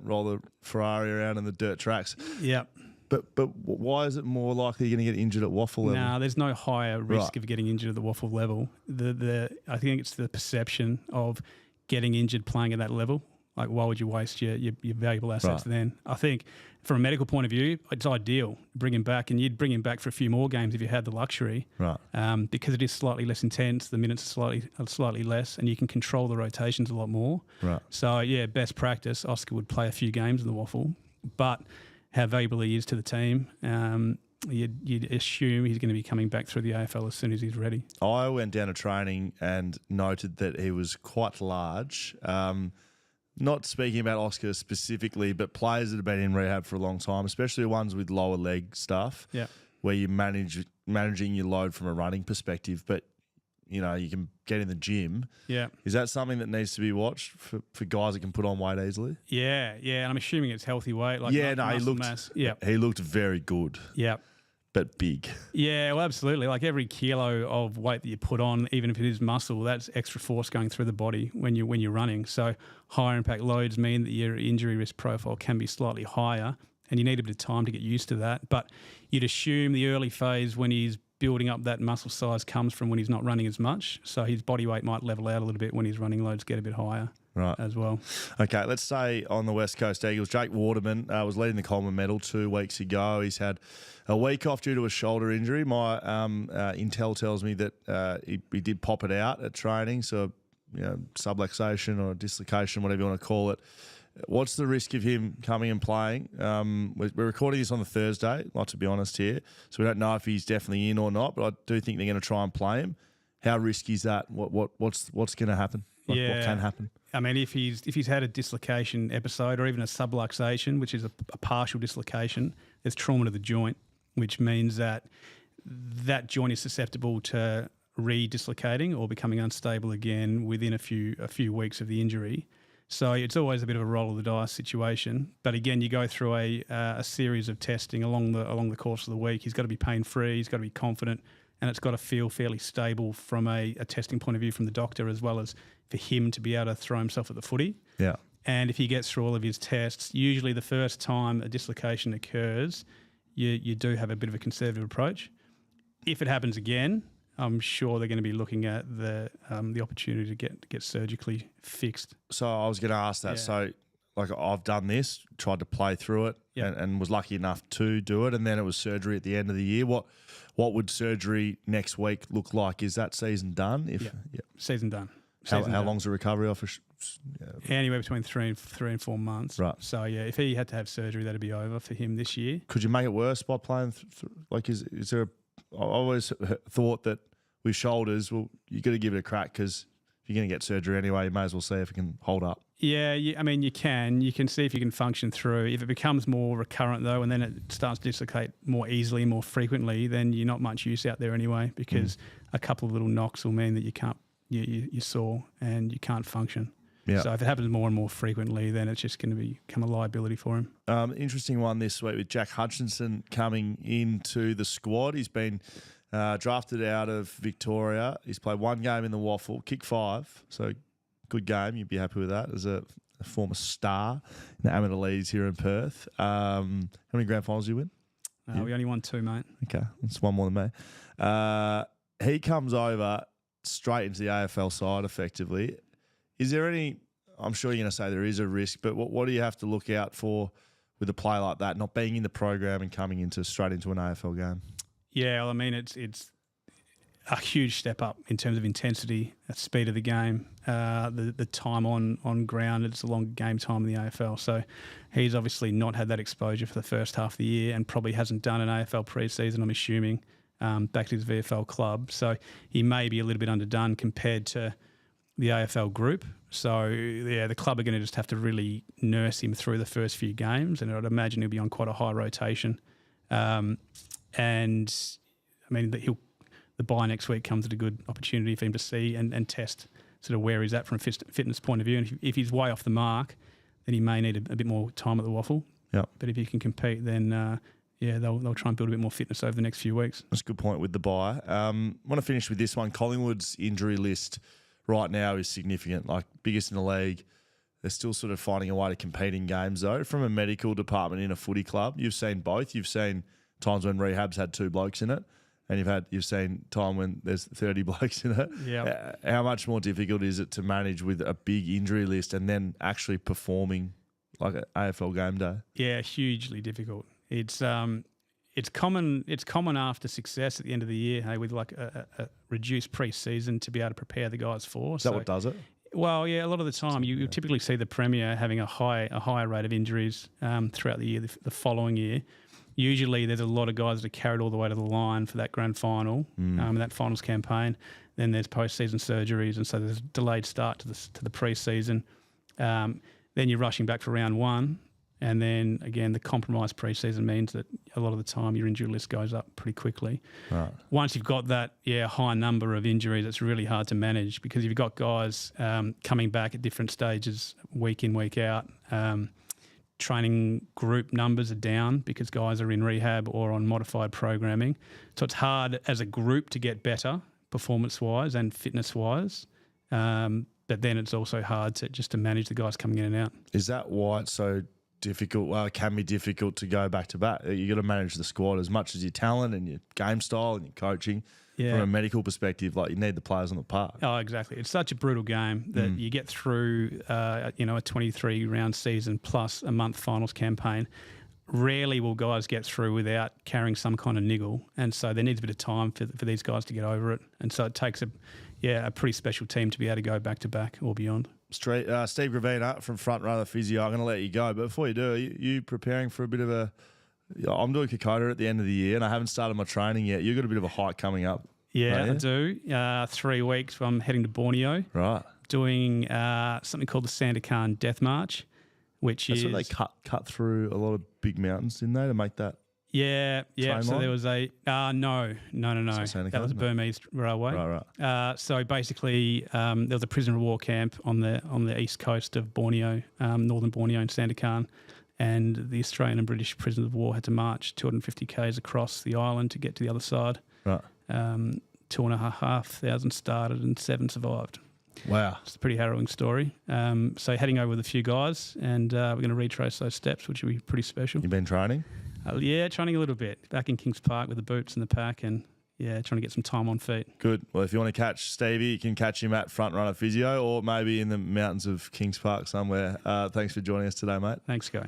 Speaker 1: roll the Ferrari around in the dirt tracks.
Speaker 9: Yeah.
Speaker 1: But why is it more likely you're going to get injured at Waffle level?
Speaker 9: No, there's no higher risk of getting injured at the Waffle level. I think it's the perception of getting injured playing at that level. Like, why would you waste your valuable assets then? I think from a medical point of view, it's ideal. Bring him back, and you'd bring him back for a few more games if you had the luxury.
Speaker 1: Right.
Speaker 9: Because it is slightly less intense, the minutes are slightly less, and you can control the rotations a lot more.
Speaker 1: Right.
Speaker 9: So, yeah, best practice, Oscar would play a few games in the waffle, but how valuable he is to the team, you'd assume he's going to be coming back through the AFL as soon as he's ready.
Speaker 1: I went down to training and noted that he was quite large. Not speaking about Oscar specifically, but players that have been in rehab for a long time, especially ones with lower leg stuff, where you're managing your load from a running perspective, but you can get in the gym.
Speaker 9: Yeah.
Speaker 1: Is that something that needs to be watched for guys that can put on weight easily?
Speaker 9: Yeah. And I'm assuming it's healthy weight. Like
Speaker 1: he looked very good.
Speaker 9: Yeah.
Speaker 1: But big.
Speaker 9: Yeah, well, absolutely. Like every kilo of weight that you put on, even if it is muscle, that's extra force going through the body when you're running. So higher impact loads mean that your injury risk profile can be slightly higher, and you need a bit of time to get used to that. But you'd assume the early phase when he's building up that muscle size comes from when he's not running as much. So his body weight might level out a little bit when his running loads get a bit higher.
Speaker 1: Right.
Speaker 9: As well.
Speaker 1: Okay, let's say on the West Coast Eagles, Jake Waterman was leading the Coleman medal 2 weeks ago. He's had a week off due to a shoulder injury. My intel tells me that he did pop it out at training, so subluxation or dislocation, whatever you want to call it. What's the risk of him coming and playing? We're recording this on the Thursday, like to be honest here, so we don't know if he's definitely in or not, but I do think they're going to try and play him. How risky is that? What's going to happen? What can happen?
Speaker 9: I mean, if he's had a dislocation episode or even a subluxation, which is a partial dislocation, there's trauma to the joint, which means that joint is susceptible to re-dislocating or becoming unstable again within a few weeks of the injury. So it's always a bit of a roll of the dice situation. But again, you go through a series of testing along the course of the week. He's got to be pain-free. He's got to be confident. And it's got to feel fairly stable from a testing point of view from the doctor, as well as for him to be able to throw himself at the footy.
Speaker 1: Yeah.
Speaker 9: And if he gets through all of his tests, usually the first time a dislocation occurs, you do have a bit of a conservative approach. If it happens again, I'm sure they're going to be looking at the opportunity to get surgically fixed.
Speaker 1: So I was going to ask that.
Speaker 9: Yeah.
Speaker 1: So, like, I've done this, tried to play through it, and was lucky enough to do it, and then it was surgery at the end of the year. What would surgery next week look like? Is that season done?
Speaker 9: Season done.
Speaker 1: How long's the recovery off?
Speaker 9: Anywhere between three and 4 months.
Speaker 1: Right.
Speaker 9: So if he had to have surgery, that'd be over for him this year.
Speaker 1: Could you make it worse by playing? Is there? I always thought that with shoulders, well, you got to give it a crack because if you're going to get surgery anyway, you may as well see if it can hold up.
Speaker 9: Yeah, I mean, you can see if you can function through. If it becomes more recurrent though, and then it starts to dislocate more easily, more frequently, then you're not much use out there anyway, because a couple of little knocks will mean that you can't. You're sore and you can't function.
Speaker 1: Yeah.
Speaker 9: So if it happens more and more frequently, then it's just going to become a liability for him.
Speaker 1: Interesting one this week with Jack Hutchinson coming into the squad. He's been drafted out of Victoria. He's played 1 game in the Waffle, kicked 5. So good game. You'd be happy with that as a former star in the amateur leagues here in Perth. How many grand finals did you win?
Speaker 9: We only won 2, mate.
Speaker 1: Okay, that's 1 more than me. He comes over straight into the AFL side effectively. Is there any, I'm sure you're going to say there is a risk, but what do you have to look out for with a play like that, not being in the program and coming straight into an AFL game?
Speaker 9: Yeah, well, I mean, it's a huge step up in terms of intensity, speed of the game, the time on ground. It's a long game time in the AFL. So he's obviously not had that exposure for the first half of the year and probably hasn't done an AFL pre-season, I'm assuming, back to his VFL club. So he may be a little bit underdone compared to the AFL group. So, yeah, the club are going to just have to really nurse him through the first few games, and I'd imagine he'll be on quite a high rotation. And, I mean, the bye next week comes at a good opportunity for him to see and test sort of where he's at from a fitness point of view. And if he's way off the mark, then he may need a bit more time at the Waffle.
Speaker 1: Yep. But
Speaker 9: if he can compete, then... they'll try and build a bit more fitness over the next few weeks.
Speaker 1: That's a good point with the bye. I want to finish with this one. Collingwood's injury list right now is significant, like biggest in the league. They're still sort of finding a way to compete in games, though. From a medical department in a footy club, you've seen both. You've seen times when rehab's had 2 blokes in it. and you've seen time when there's 30 blokes in it.
Speaker 9: Yeah.
Speaker 1: How much more difficult is it to manage with a big injury list and then actually performing like an AFL game day?
Speaker 9: Yeah, hugely difficult. It's common after success at the end of the year, hey, with like a reduced pre-season to be able to prepare the guys for.
Speaker 1: Is that what does it?
Speaker 9: Well, yeah, a lot of the time you typically see the Premier having a higher rate of injuries throughout the year, the following year. Usually there's a lot of guys that are carried all the way to the line for that grand final, that finals campaign. Then there's post-season surgeries, and so there's a delayed start to the pre-season. Then you're rushing back for round one, and then again the compromised pre-season means that a lot of the time your injury list goes up pretty quickly.
Speaker 1: Right.
Speaker 9: Once you've got that high number of injuries, it's really hard to manage because you've got guys coming back at different stages week in, week out. Training group numbers are down because guys are in rehab or on modified programming. So it's hard as a group to get better performance-wise and fitness-wise. But then it's also hard to manage the guys coming in and out.
Speaker 1: Is that why it's so difficult? Well, it can be difficult to go back to back. You got to manage the squad as much as your talent and your game style and your coaching.
Speaker 9: Yeah.
Speaker 1: From a medical perspective, like you need the players on the park.
Speaker 9: Oh, exactly. It's such a brutal game that you get through, a 23-round season plus a month finals campaign. Rarely will guys get through without carrying some kind of niggle, and so there needs a bit of time for these guys to get over it. And so it takes a pretty special team to be able to go back to back or beyond.
Speaker 1: Steve Gravina from Front Runner Physio. I'm going to let you go, but before you do, are you preparing for a bit of a? I'm doing Kokoda at the end of the year, and I haven't started my training yet. You've got a bit of a hike coming up.
Speaker 9: Yeah, I do. 3 weeks. I'm heading to Borneo.
Speaker 1: Right.
Speaker 9: Doing something called the Sandakan Death March, which
Speaker 1: That's
Speaker 9: is...
Speaker 1: where they cut through a lot of big mountains, didn't they, to make that?
Speaker 9: Yeah. So
Speaker 1: line?
Speaker 9: there was a... no.
Speaker 1: Sandakan,
Speaker 9: That was Burmese Railway.
Speaker 1: Right.
Speaker 9: So basically, there was a prisoner of war camp on the east coast of Borneo, northern Borneo in Sandakan. And the Australian and British prisoners of war had to march 250 k's across the island to get to the other side.
Speaker 1: Right.
Speaker 9: 2,500 started and 7 survived.
Speaker 1: Wow.
Speaker 9: It's a pretty harrowing story. So heading over with a few guys, and we're going to retrace those steps, which will be pretty special.
Speaker 1: You been training?
Speaker 9: Training a little bit. Back in Kings Park with the boots and the pack, and trying to get some time on feet.
Speaker 1: Good. Well, if you want to catch Stevie, you can catch him at Front Runner Physio or maybe in the mountains of Kings Park somewhere. Thanks for joining us today, mate.
Speaker 9: Thanks, Guy.